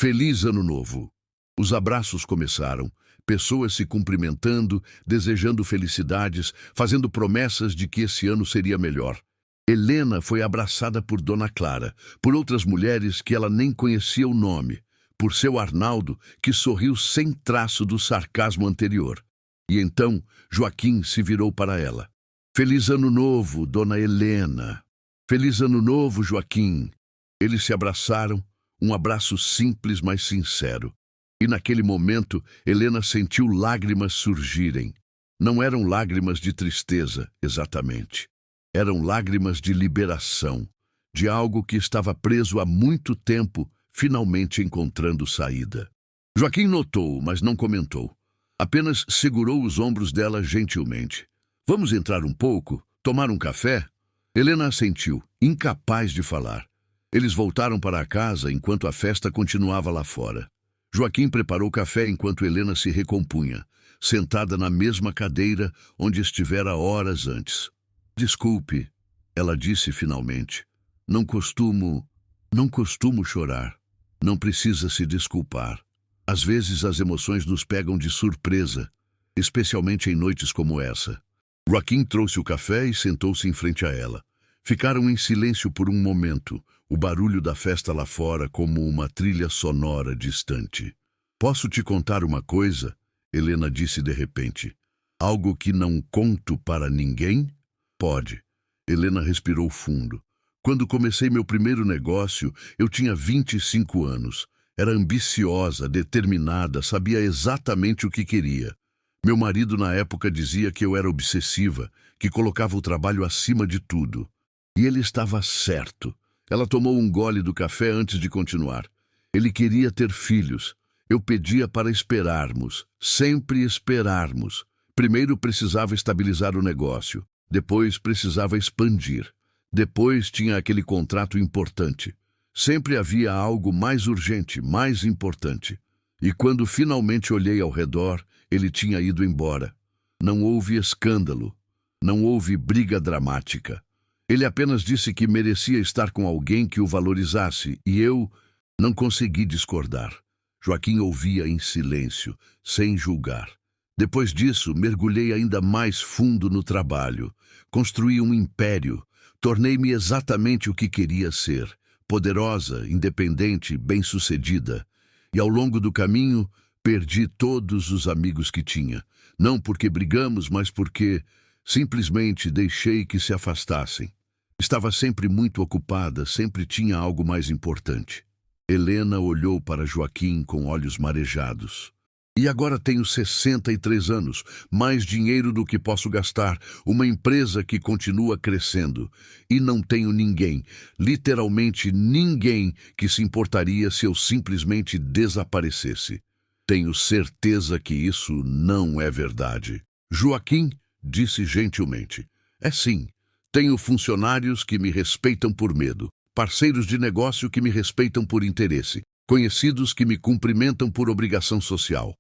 Feliz Ano Novo! Os abraços começaram. Pessoas se cumprimentando, desejando felicidades, fazendo promessas de que esse ano seria melhor. Helena foi abraçada por Dona Clara, por outras mulheres que ela nem conhecia o nome, por seu Arnaldo, que sorriu sem traço do sarcasmo anterior. E então Joaquim se virou para ela. Feliz Ano Novo, Dona Helena. Feliz Ano Novo, Joaquim. Eles se abraçaram, um abraço simples, mas sincero. E naquele momento, Helena sentiu lágrimas surgirem. Não eram lágrimas de tristeza, exatamente. Eram lágrimas de liberação, de algo que estava preso há muito tempo, finalmente encontrando saída. Joaquim notou, mas não comentou. Apenas segurou os ombros dela gentilmente. Vamos entrar um pouco? Tomar um café? Helena assentiu, incapaz de falar. Eles voltaram para a casa enquanto a festa continuava lá fora. Joaquim preparou café enquanto Helena se recompunha, sentada na mesma cadeira onde estivera horas antes. Desculpe, ela disse finalmente. Não costumo chorar. Não precisa se desculpar. Às vezes as emoções nos pegam de surpresa, especialmente em noites como essa. Joaquim trouxe o café e sentou-se em frente a ela. Ficaram em silêncio por um momento, o barulho da festa lá fora como uma trilha sonora distante. Posso te contar uma coisa? Helena disse de repente. Algo que não conto para ninguém? Pode. Helena respirou fundo. Quando comecei meu primeiro negócio, eu tinha 25 anos. Era ambiciosa, determinada, sabia exatamente o que queria. Meu marido na época dizia que eu era obsessiva, que colocava o trabalho acima de tudo. E ele estava certo. Ela tomou um gole do café antes de continuar. Ele queria ter filhos. Eu pedia para esperarmos, sempre esperarmos. Primeiro precisava estabilizar o negócio, depois precisava expandir, depois tinha aquele contrato importante. Sempre havia algo mais urgente, mais importante. E quando finalmente olhei ao redor, ele tinha ido embora. Não houve escândalo, não houve briga dramática. Ele apenas disse que merecia estar com alguém que o valorizasse, e eu não consegui discordar. Joaquim ouvia em silêncio, sem julgar. Depois disso, mergulhei ainda mais fundo no trabalho. Construí um império. Tornei-me exatamente o que queria ser. Poderosa, independente, bem-sucedida. E ao longo do caminho, perdi todos os amigos que tinha. Não porque brigamos, mas porque simplesmente deixei que se afastassem. Estava sempre muito ocupada, sempre tinha algo mais importante. Helena olhou para Joaquim com olhos marejados. E agora tenho 63 anos, mais dinheiro do que posso gastar, uma empresa que continua crescendo. E não tenho ninguém, literalmente ninguém, que se importaria se eu simplesmente desaparecesse. Tenho certeza que isso não é verdade. Joaquim disse gentilmente. É sim. Tenho funcionários que me respeitam por medo, parceiros de negócio que me respeitam por interesse, conhecidos que me cumprimentam por obrigação social.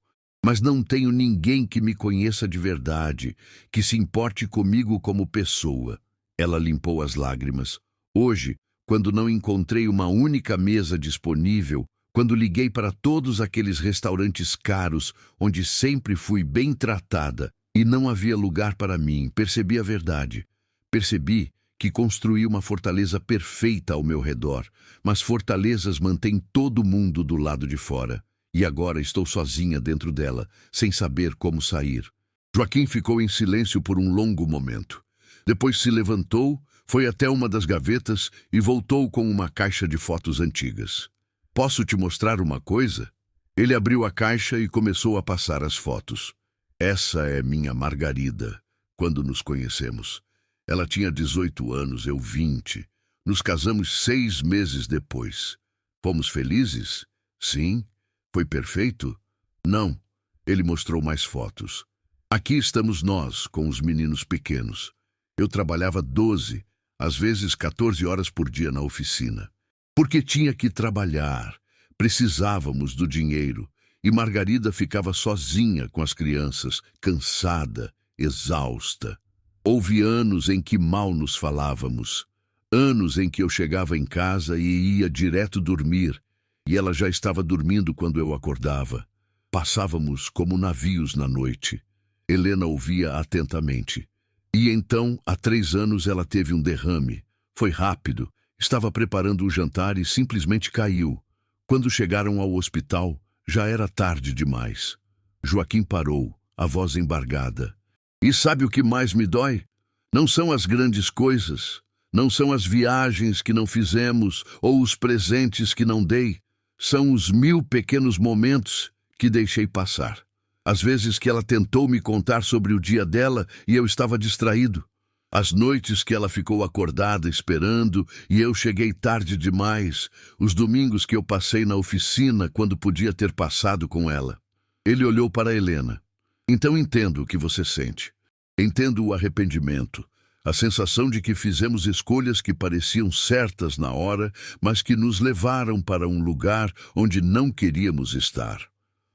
Mas não tenho ninguém que me conheça de verdade, que se importe comigo como pessoa. Ela limpou as lágrimas. Hoje, quando não encontrei uma única mesa disponível, quando liguei para todos aqueles restaurantes caros, onde sempre fui bem tratada, e não havia lugar para mim, percebi a verdade. Percebi que construí uma fortaleza perfeita ao meu redor, mas fortalezas mantêm todo mundo do lado de fora. E agora estou sozinha dentro dela, sem saber como sair. Joaquim ficou em silêncio por um longo momento. Depois se levantou, foi até uma das gavetas e voltou com uma caixa de fotos antigas. Posso te mostrar uma coisa? Ele abriu a caixa e começou a passar as fotos. Essa é minha Margarida, quando nos conhecemos. Ela tinha 18 anos, eu 20. Nos casamos 6 meses depois. Fomos felizes? Sim. Foi perfeito? Não. Ele mostrou mais fotos. Aqui estamos nós, com os meninos pequenos. Eu trabalhava 12, às vezes 14 horas por dia na oficina. Porque tinha que trabalhar. Precisávamos do dinheiro. E Margarida ficava sozinha com as crianças, cansada, exausta. Houve anos em que mal nos falávamos. Anos em que eu chegava em casa e ia direto dormir. E ela já estava dormindo quando eu acordava. Passávamos como navios na noite. Helena ouvia atentamente. E então, há 3 anos, ela teve um derrame. Foi rápido. Estava preparando o jantar e simplesmente caiu. Quando chegaram ao hospital, já era tarde demais. Joaquim parou, a voz embargada. E sabe o que mais me dói? Não são as grandes coisas. Não são as viagens que não fizemos ou os presentes que não dei. São os 1000 pequenos momentos que deixei passar. Às vezes que ela tentou me contar sobre o dia dela e eu estava distraído. As noites que ela ficou acordada esperando e eu cheguei tarde demais. Os domingos que eu passei na oficina quando podia ter passado com ela. Ele olhou para Helena. Então entendo o que você sente. Entendo o arrependimento. A sensação de que fizemos escolhas que pareciam certas na hora, mas que nos levaram para um lugar onde não queríamos estar.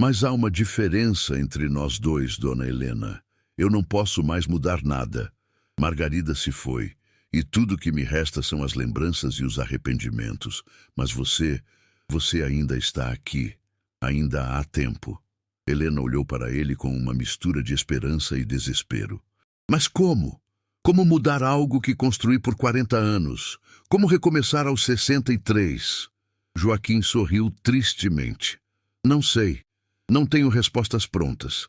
Mas há uma diferença entre nós dois, dona Helena. Eu não posso mais mudar nada. Margarida se foi, e tudo que me resta são as lembranças e os arrependimentos. Mas você ainda está aqui. Ainda há tempo. Helena olhou para ele com uma mistura de esperança e desespero. Mas como? Como mudar algo que construí por 40 anos? Como recomeçar aos 63? Joaquim sorriu tristemente. Não sei. Não tenho respostas prontas.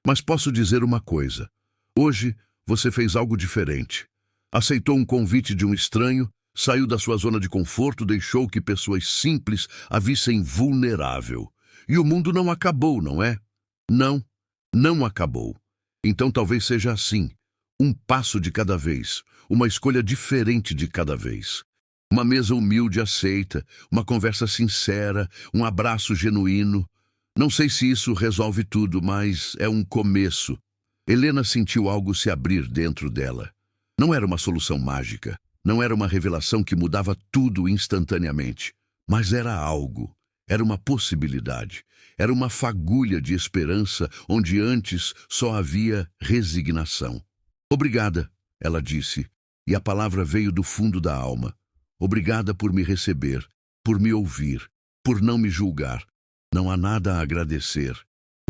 Mas posso dizer uma coisa. Hoje, você fez algo diferente. Aceitou um convite de um estranho, saiu da sua zona de conforto, deixou que pessoas simples a vissem vulnerável. E o mundo não acabou, não é? Não, não acabou. Então talvez seja assim. Um passo de cada vez, uma escolha diferente de cada vez. Uma mesa humilde aceita, uma conversa sincera, um abraço genuíno. Não sei se isso resolve tudo, mas é um começo. Helena sentiu algo se abrir dentro dela. Não era uma solução mágica, não era uma revelação que mudava tudo instantaneamente, mas era algo, era uma possibilidade, era uma fagulha de esperança onde antes só havia resignação. Obrigada, ela disse, e a palavra veio do fundo da alma. Obrigada por me receber, por me ouvir, por não me julgar. Não há nada a agradecer.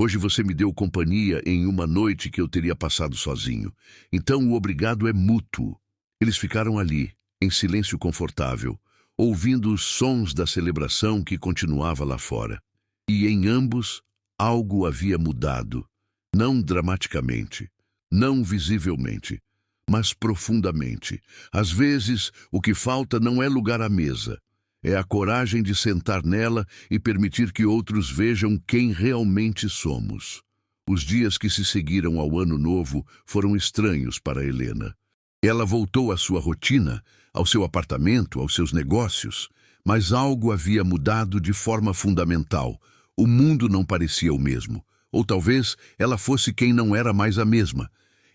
Hoje você me deu companhia em uma noite que eu teria passado sozinho. Então o obrigado é mútuo. Eles ficaram ali, em silêncio confortável, ouvindo os sons da celebração que continuava lá fora. E em ambos, algo havia mudado. Não dramaticamente, não visivelmente, mas profundamente. Às vezes, o que falta não é lugar à mesa. É a coragem de sentar nela e permitir que outros vejam quem realmente somos. Os dias que se seguiram ao Ano Novo foram estranhos para Helena. Ela voltou à sua rotina, ao seu apartamento, aos seus negócios, mas algo havia mudado de forma fundamental. O mundo não parecia o mesmo, ou talvez ela fosse quem não era mais a mesma.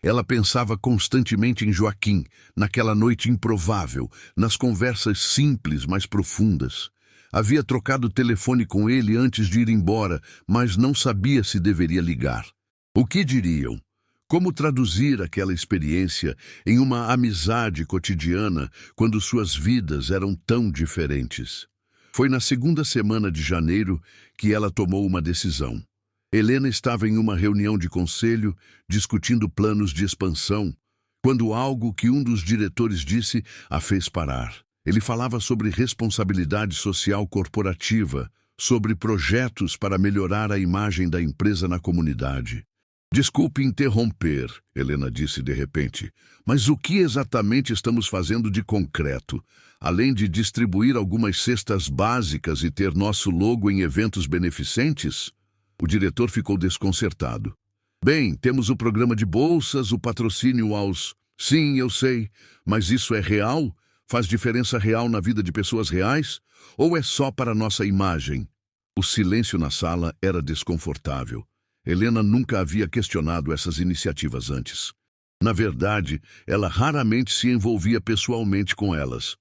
Ela pensava constantemente em Joaquim, naquela noite improvável, nas conversas simples, mas profundas. Havia trocado o telefone com ele antes de ir embora, mas não sabia se deveria ligar. O que diriam? Como traduzir aquela experiência em uma amizade cotidiana quando suas vidas eram tão diferentes? Foi na segunda semana de janeiro que ela tomou uma decisão. Helena estava em uma reunião de conselho, discutindo planos de expansão, quando algo que um dos diretores disse a fez parar. Ele falava sobre responsabilidade social corporativa, sobre projetos para melhorar a imagem da empresa na comunidade. Desculpe interromper, Helena disse de repente, mas o que exatamente estamos fazendo de concreto, além de distribuir algumas cestas básicas e ter nosso logo em eventos beneficentes? O diretor ficou desconcertado. Bem, temos o programa de bolsas, o patrocínio aos... Sim, eu sei, mas isso é real? Faz diferença real na vida de pessoas reais? Ou é só para nossa imagem? O silêncio na sala era desconfortável. Helena nunca havia questionado essas iniciativas antes. Na verdade, ela raramente se envolvia pessoalmente com elas.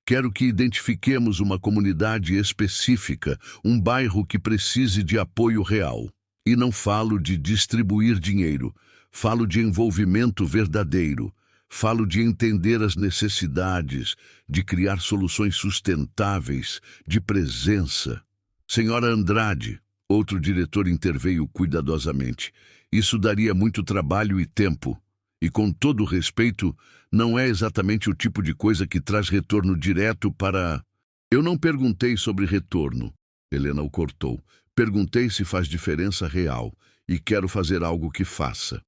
Quero que identifiquemos uma comunidade específica, um bairro que precise de apoio real. E não falo de distribuir dinheiro, falo de envolvimento verdadeiro. Falo de entender as necessidades, de criar soluções sustentáveis, de presença. Senhora Andrade, outro diretor interveio cuidadosamente. Isso daria muito trabalho e tempo. E com todo respeito, não é exatamente o tipo de coisa que traz retorno direto para... Eu não perguntei sobre retorno, Helena o cortou. Perguntei se faz diferença real e quero fazer algo que faça.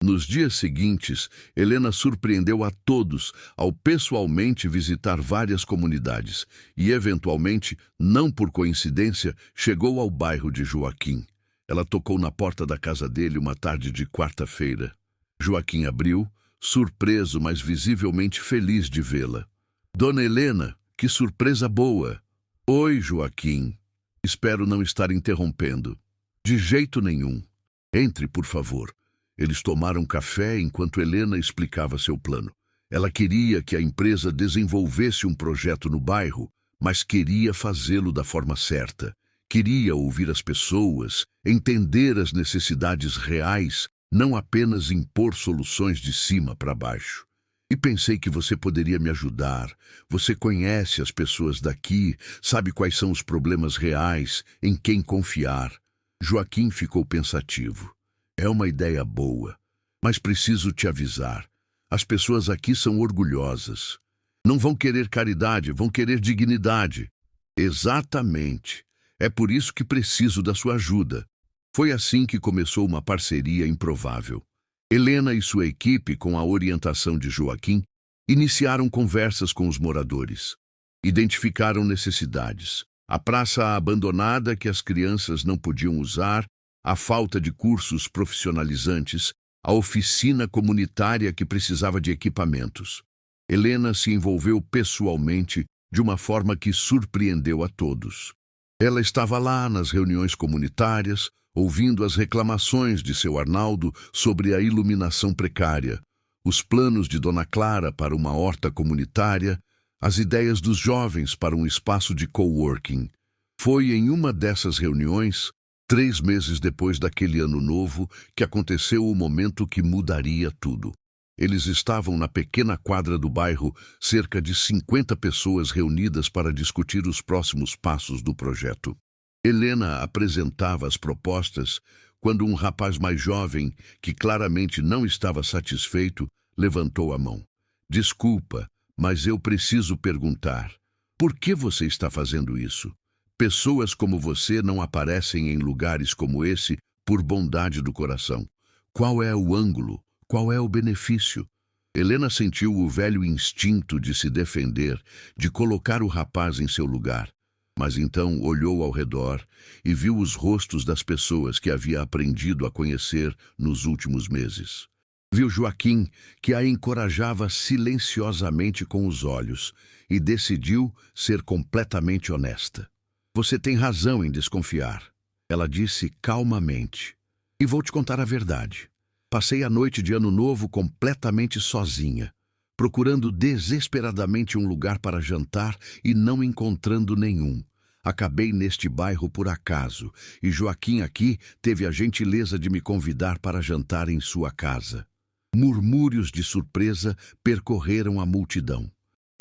Nos dias seguintes, Helena surpreendeu a todos ao pessoalmente visitar várias comunidades e, eventualmente, não por coincidência, chegou ao bairro de Joaquim. Ela tocou na porta da casa dele uma tarde de quarta-feira. Joaquim abriu, surpreso, mas visivelmente feliz de vê-la. Dona Helena, que surpresa boa! Oi, Joaquim. Espero não estar interrompendo. De jeito nenhum. Entre, por favor. Eles tomaram café enquanto Helena explicava seu plano. Ela queria que a empresa desenvolvesse um projeto no bairro, mas queria fazê-lo da forma certa. Queria ouvir as pessoas, entender as necessidades reais, não apenas impor soluções de cima para baixo. E pensei que você poderia me ajudar. Você conhece as pessoas daqui, sabe quais são os problemas reais, em quem confiar. Joaquim ficou pensativo. É uma ideia boa, mas preciso te avisar. As pessoas aqui são orgulhosas. Não vão querer caridade, vão querer dignidade. Exatamente. É por isso que preciso da sua ajuda. Foi assim que começou uma parceria improvável. Helena e sua equipe, com a orientação de Joaquim, iniciaram conversas com os moradores. Identificaram necessidades. A praça abandonada que as crianças não podiam usar, a falta de cursos profissionalizantes, a oficina comunitária que precisava de equipamentos. Helena se envolveu pessoalmente de uma forma que surpreendeu a todos. Ela estava lá nas reuniões comunitárias, ouvindo as reclamações de seu Arnaldo sobre a iluminação precária, os planos de Dona Clara para uma horta comunitária, as ideias dos jovens para um espaço de coworking. Foi em uma dessas reuniões, 3 meses depois daquele ano novo, que aconteceu o momento que mudaria tudo. Eles estavam na pequena quadra do bairro, cerca de 50 pessoas reunidas para discutir os próximos passos do projeto. Helena apresentava as propostas quando um rapaz mais jovem, que claramente não estava satisfeito, levantou a mão. Desculpa, mas eu preciso perguntar. Por que você está fazendo isso? Pessoas como você não aparecem em lugares como esse por bondade do coração. Qual é o ângulo? Qual é o benefício? Helena sentiu o velho instinto de se defender, de colocar o rapaz em seu lugar. Mas então olhou ao redor e viu os rostos das pessoas que havia aprendido a conhecer nos últimos meses. Viu Joaquim, que a encorajava silenciosamente com os olhos, e decidiu ser completamente honesta. Você tem razão em desconfiar, ela disse calmamente. E vou te contar a verdade. Passei a noite de Ano Novo completamente sozinha, procurando desesperadamente um lugar para jantar e não encontrando nenhum. Acabei neste bairro por acaso, e Joaquim aqui teve a gentileza de me convidar para jantar em sua casa. Murmúrios de surpresa percorreram a multidão.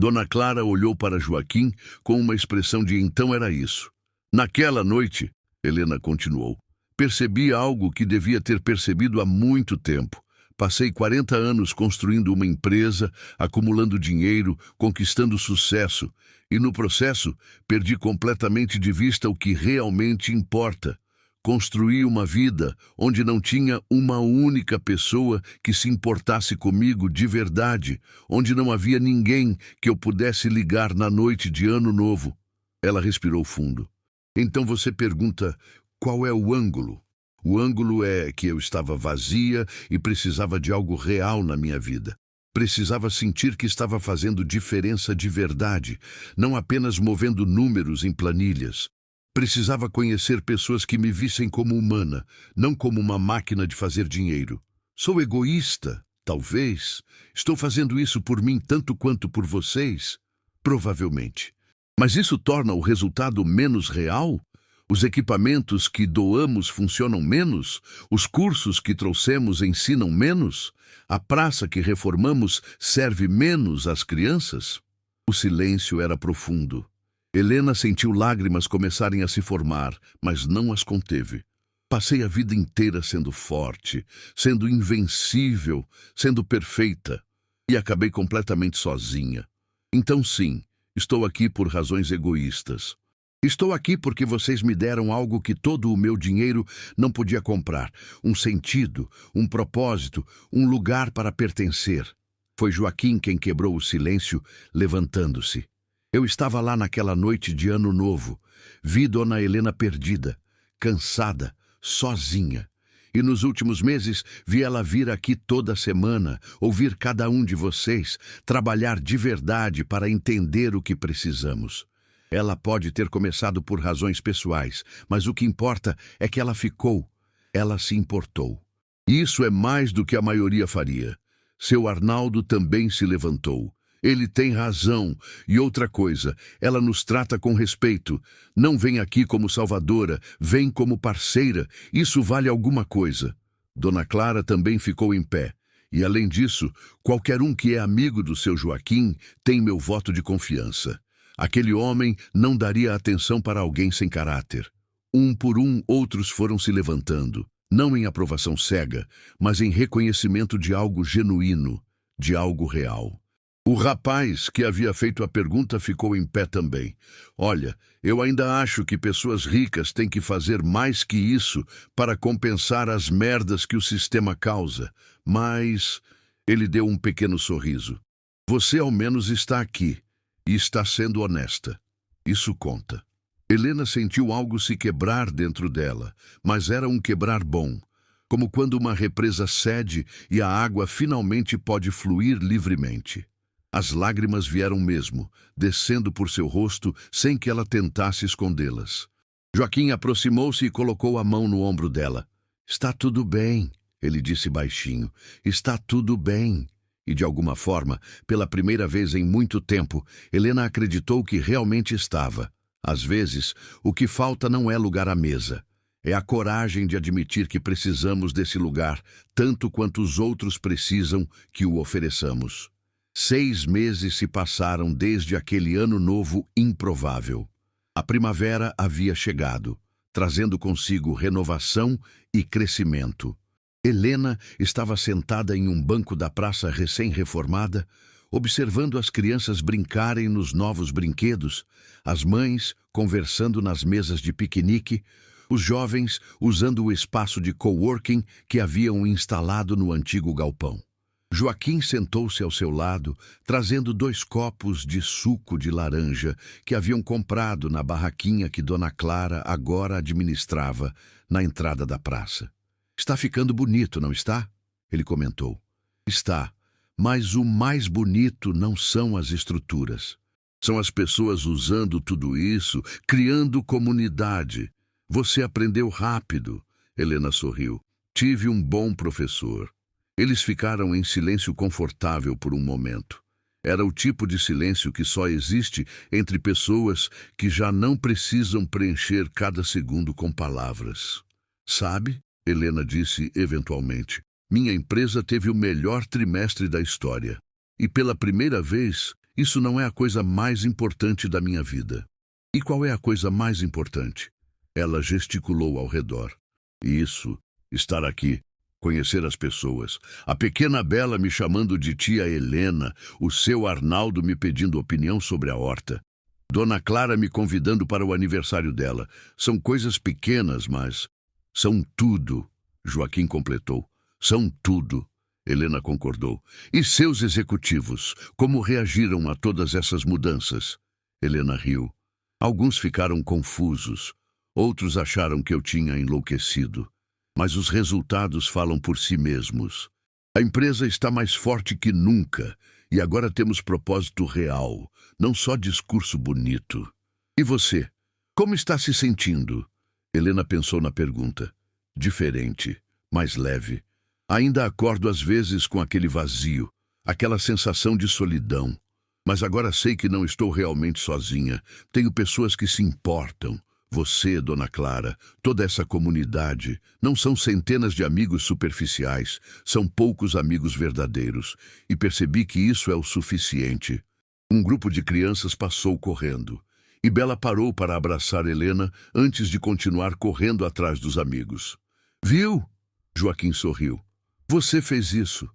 Dona Clara olhou para Joaquim com uma expressão de então era isso. Naquela noite, Helena continuou, percebi algo que devia ter percebido há muito tempo. Passei 40 anos construindo uma empresa, acumulando dinheiro, conquistando sucesso, e no processo perdi completamente de vista o que realmente importa. Construí uma vida onde não tinha uma única pessoa que se importasse comigo de verdade, onde não havia ninguém que eu pudesse ligar na noite de Ano Novo. Ela respirou fundo. Então você pergunta, qual é o ângulo? O ângulo é que eu estava vazia e precisava de algo real na minha vida. Precisava sentir que estava fazendo diferença de verdade, não apenas movendo números em planilhas. Precisava conhecer pessoas que me vissem como humana, não como uma máquina de fazer dinheiro. Sou egoísta, talvez. Estou fazendo isso por mim tanto quanto por vocês? Provavelmente. Mas isso torna o resultado menos real? Os equipamentos que doamos funcionam menos? Os cursos que trouxemos ensinam menos? A praça que reformamos serve menos às crianças? O silêncio era profundo. Helena sentiu lágrimas começarem a se formar, mas não as conteve. Passei a vida inteira sendo forte, sendo invencível, sendo perfeita, e acabei completamente sozinha. Então sim, estou aqui por razões egoístas. Estou aqui porque vocês me deram algo que todo o meu dinheiro não podia comprar. Um sentido, um propósito, um lugar para pertencer. Foi Joaquim quem quebrou o silêncio, levantando-se. Eu estava lá naquela noite de Ano Novo. Vi Dona Helena perdida, cansada, sozinha. E nos últimos meses vi ela vir aqui toda semana, ouvir cada um de vocês, trabalhar de verdade para entender o que precisamos. Ela pode ter começado por razões pessoais, mas o que importa é que ela ficou, ela se importou. E isso é mais do que a maioria faria. Seu Arnaldo também se levantou. Ele tem razão. E outra coisa, ela nos trata com respeito. Não vem aqui como salvadora, vem como parceira. Isso vale alguma coisa. Dona Clara também ficou em pé. E além disso, qualquer um que é amigo do seu Joaquim tem meu voto de confiança. Aquele homem não daria atenção para alguém sem caráter. Um por um, outros foram se levantando, não em aprovação cega, mas em reconhecimento de algo genuíno, de algo real. O rapaz que havia feito a pergunta ficou em pé também. Olha, eu ainda acho que pessoas ricas têm que fazer mais que isso para compensar as merdas que o sistema causa. Mas ele deu um pequeno sorriso. Você ao menos está aqui. E está sendo honesta. Isso conta. Helena sentiu algo se quebrar dentro dela, mas era um quebrar bom, como quando uma represa cede e a água finalmente pode fluir livremente. As lágrimas vieram mesmo, descendo por seu rosto sem que ela tentasse escondê-las. Joaquim aproximou-se e colocou a mão no ombro dela. Está tudo bem, ele disse baixinho. Está tudo bem. E de alguma forma, pela primeira vez em muito tempo, Helena acreditou que realmente estava. Às vezes, o que falta não é lugar à mesa. É a coragem de admitir que precisamos desse lugar, tanto quanto os outros precisam que o ofereçamos. 6 meses se passaram desde aquele ano novo improvável. A primavera havia chegado, trazendo consigo renovação e crescimento. Helena estava sentada em um banco da praça recém-reformada, observando as crianças brincarem nos novos brinquedos, as mães conversando nas mesas de piquenique, os jovens usando o espaço de coworking que haviam instalado no antigo galpão. Joaquim sentou-se ao seu lado, trazendo 2 copos de suco de laranja que haviam comprado na barraquinha que Dona Clara agora administrava na entrada da praça. Está ficando bonito, não está? Ele comentou. Está, mas o mais bonito não são as estruturas. São as pessoas usando tudo isso, criando comunidade. Você aprendeu rápido, Helena sorriu. Tive um bom professor. Eles ficaram em silêncio confortável por um momento. Era o tipo de silêncio que só existe entre pessoas que já não precisam preencher cada segundo com palavras. Sabe, Helena disse eventualmente, minha empresa teve o melhor trimestre da história. E pela primeira vez, isso não é a coisa mais importante da minha vida. E qual é a coisa mais importante? Ela gesticulou ao redor. Isso, estar aqui. Conhecer as pessoas, a pequena Bela me chamando de tia Helena, o seu Arnaldo me pedindo opinião sobre a horta. Dona Clara me convidando para o aniversário dela. São coisas pequenas, mas são tudo, Joaquim completou. São tudo, Helena concordou. E seus executivos, como reagiram a todas essas mudanças? Helena riu. Alguns ficaram confusos, outros acharam que eu tinha enlouquecido. Mas os resultados falam por si mesmos. A empresa está mais forte que nunca e agora temos propósito real, não só discurso bonito. E você? Como está se sentindo? Helena pensou na pergunta. Diferente, mais leve. Ainda acordo às vezes com aquele vazio, aquela sensação de solidão. Mas agora sei que não estou realmente sozinha. Tenho pessoas que se importam. Você, Dona Clara, toda essa comunidade, não são centenas de amigos superficiais, são poucos amigos verdadeiros, e percebi que isso é o suficiente. Um grupo de crianças passou correndo, e Bela parou para abraçar Helena antes de continuar correndo atrás dos amigos. Viu? Joaquim sorriu. Você fez isso.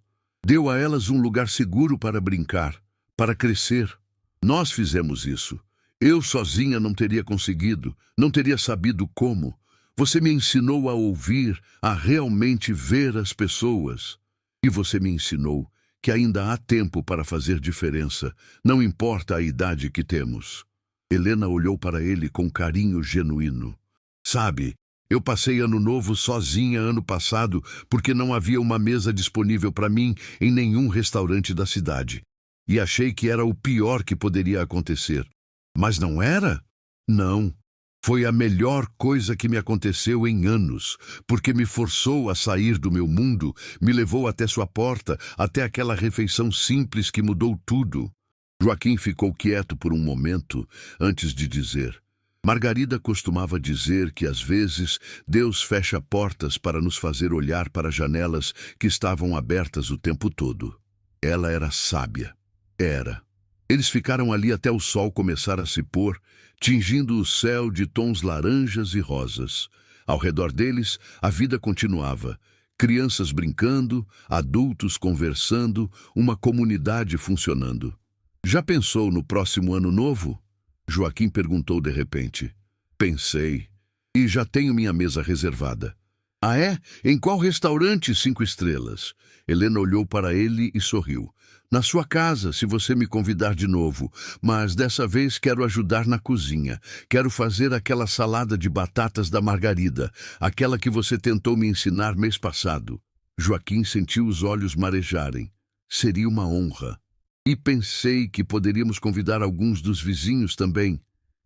Deu a elas um lugar seguro para brincar, para crescer. Nós fizemos isso. Eu sozinha não teria conseguido, não teria sabido como. Você me ensinou a ouvir, a realmente ver as pessoas. E você me ensinou que ainda há tempo para fazer diferença, não importa a idade que temos. Helena olhou para ele com carinho genuíno. Sabe, eu passei ano novo sozinha ano passado porque não havia uma mesa disponível para mim em nenhum restaurante da cidade. E achei que era o pior que poderia acontecer. Mas não era? Não. Foi a melhor coisa que me aconteceu em anos, porque me forçou a sair do meu mundo, me levou até sua porta, até aquela refeição simples que mudou tudo. Joaquim ficou quieto por um momento, antes de dizer. Margarida costumava dizer que, às vezes, Deus fecha portas para nos fazer olhar para janelas que estavam abertas o tempo todo. Ela era sábia. Era. Eles ficaram ali até o sol começar a se pôr, tingindo o céu de tons laranjas e rosas. Ao redor deles, a vida continuava. Crianças brincando, adultos conversando, uma comunidade funcionando. Já pensou no próximo ano novo? Joaquim perguntou de repente. Pensei. E já tenho minha mesa reservada. Ah, é? Em qual restaurante 5 estrelas? Helena olhou para ele e sorriu. Na sua casa, se você me convidar de novo, mas dessa vez quero ajudar na cozinha. Quero fazer aquela salada de batatas da Margarida, aquela que você tentou me ensinar mês passado. Joaquim sentiu os olhos marejarem. Seria uma honra. E pensei que poderíamos convidar alguns dos vizinhos também.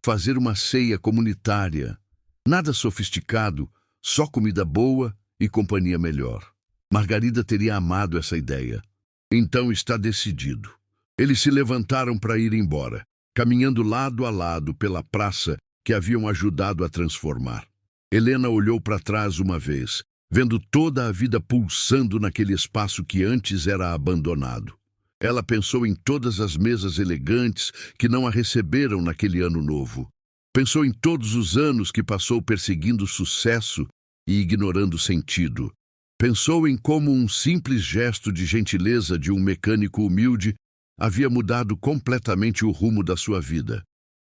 Fazer uma ceia comunitária. Nada sofisticado, só comida boa e companhia melhor. Margarida teria amado essa ideia. Então está decidido. Eles se levantaram para ir embora, caminhando lado a lado pela praça que haviam ajudado a transformar. Helena olhou para trás uma vez, vendo toda a vida pulsando naquele espaço que antes era abandonado. Ela pensou em todas as mesas elegantes que não a receberam naquele ano novo. Pensou em todos os anos que passou perseguindo sucesso e ignorando sentido. Pensou em como um simples gesto de gentileza de um mecânico humilde havia mudado completamente o rumo da sua vida.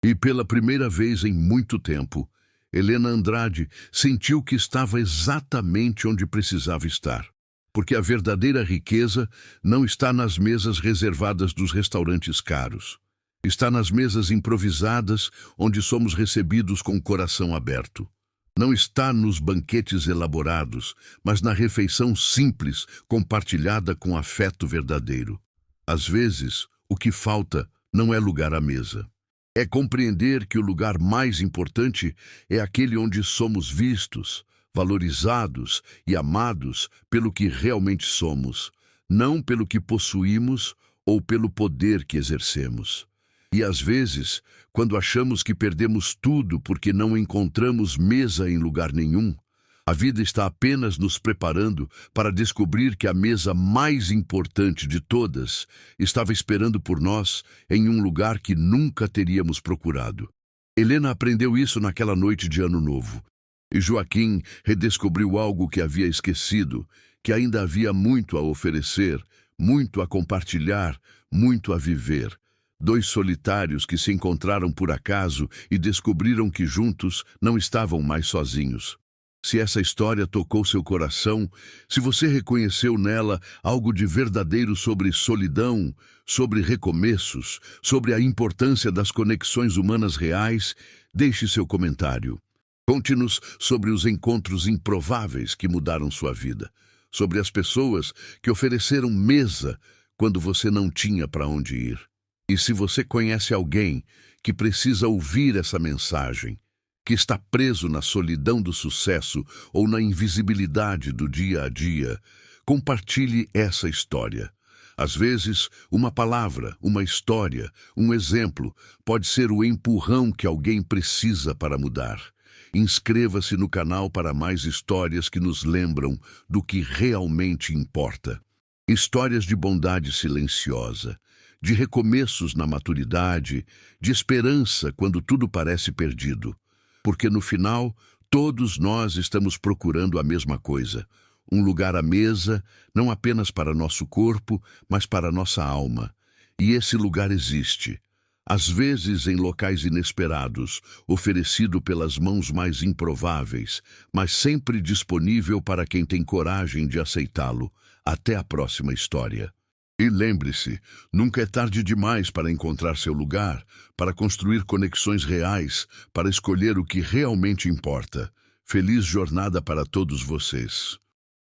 E pela primeira vez em muito tempo, Helena Andrade sentiu que estava exatamente onde precisava estar. Porque a verdadeira riqueza não está nas mesas reservadas dos restaurantes caros. Está nas mesas improvisadas, onde somos recebidos com o coração aberto. Não está nos banquetes elaborados, mas na refeição simples, compartilhada com afeto verdadeiro. Às vezes, o que falta não é lugar à mesa. É compreender que o lugar mais importante é aquele onde somos vistos, valorizados e amados pelo que realmente somos, não pelo que possuímos ou pelo poder que exercemos. E às vezes, quando achamos que perdemos tudo porque não encontramos mesa em lugar nenhum, a vida está apenas nos preparando para descobrir que a mesa mais importante de todas estava esperando por nós em um lugar que nunca teríamos procurado. Helena aprendeu isso naquela noite de Ano Novo. E Joaquim redescobriu algo que havia esquecido, que ainda havia muito a oferecer, muito a compartilhar, muito a viver. Dois solitários que se encontraram por acaso e descobriram que juntos não estavam mais sozinhos. Se essa história tocou seu coração, se você reconheceu nela algo de verdadeiro sobre solidão, sobre recomeços, sobre a importância das conexões humanas reais, deixe seu comentário. Conte-nos sobre os encontros improváveis que mudaram sua vida, sobre as pessoas que ofereceram mesa quando você não tinha para onde ir. E se você conhece alguém que precisa ouvir essa mensagem, que está preso na solidão do sucesso ou na invisibilidade do dia a dia, compartilhe essa história. Às vezes, uma palavra, uma história, um exemplo pode ser o empurrão que alguém precisa para mudar. Inscreva-se no canal para mais histórias que nos lembram do que realmente importa. Histórias de bondade silenciosa, de recomeços na maturidade, de esperança quando tudo parece perdido. Porque no final, todos nós estamos procurando a mesma coisa. Um lugar à mesa, não apenas para nosso corpo, mas para nossa alma. E esse lugar existe. Às vezes em locais inesperados, oferecido pelas mãos mais improváveis, mas sempre disponível para quem tem coragem de aceitá-lo. Até a próxima história. E lembre-se, nunca é tarde demais para encontrar seu lugar, para construir conexões reais, para escolher o que realmente importa. Feliz jornada para todos vocês.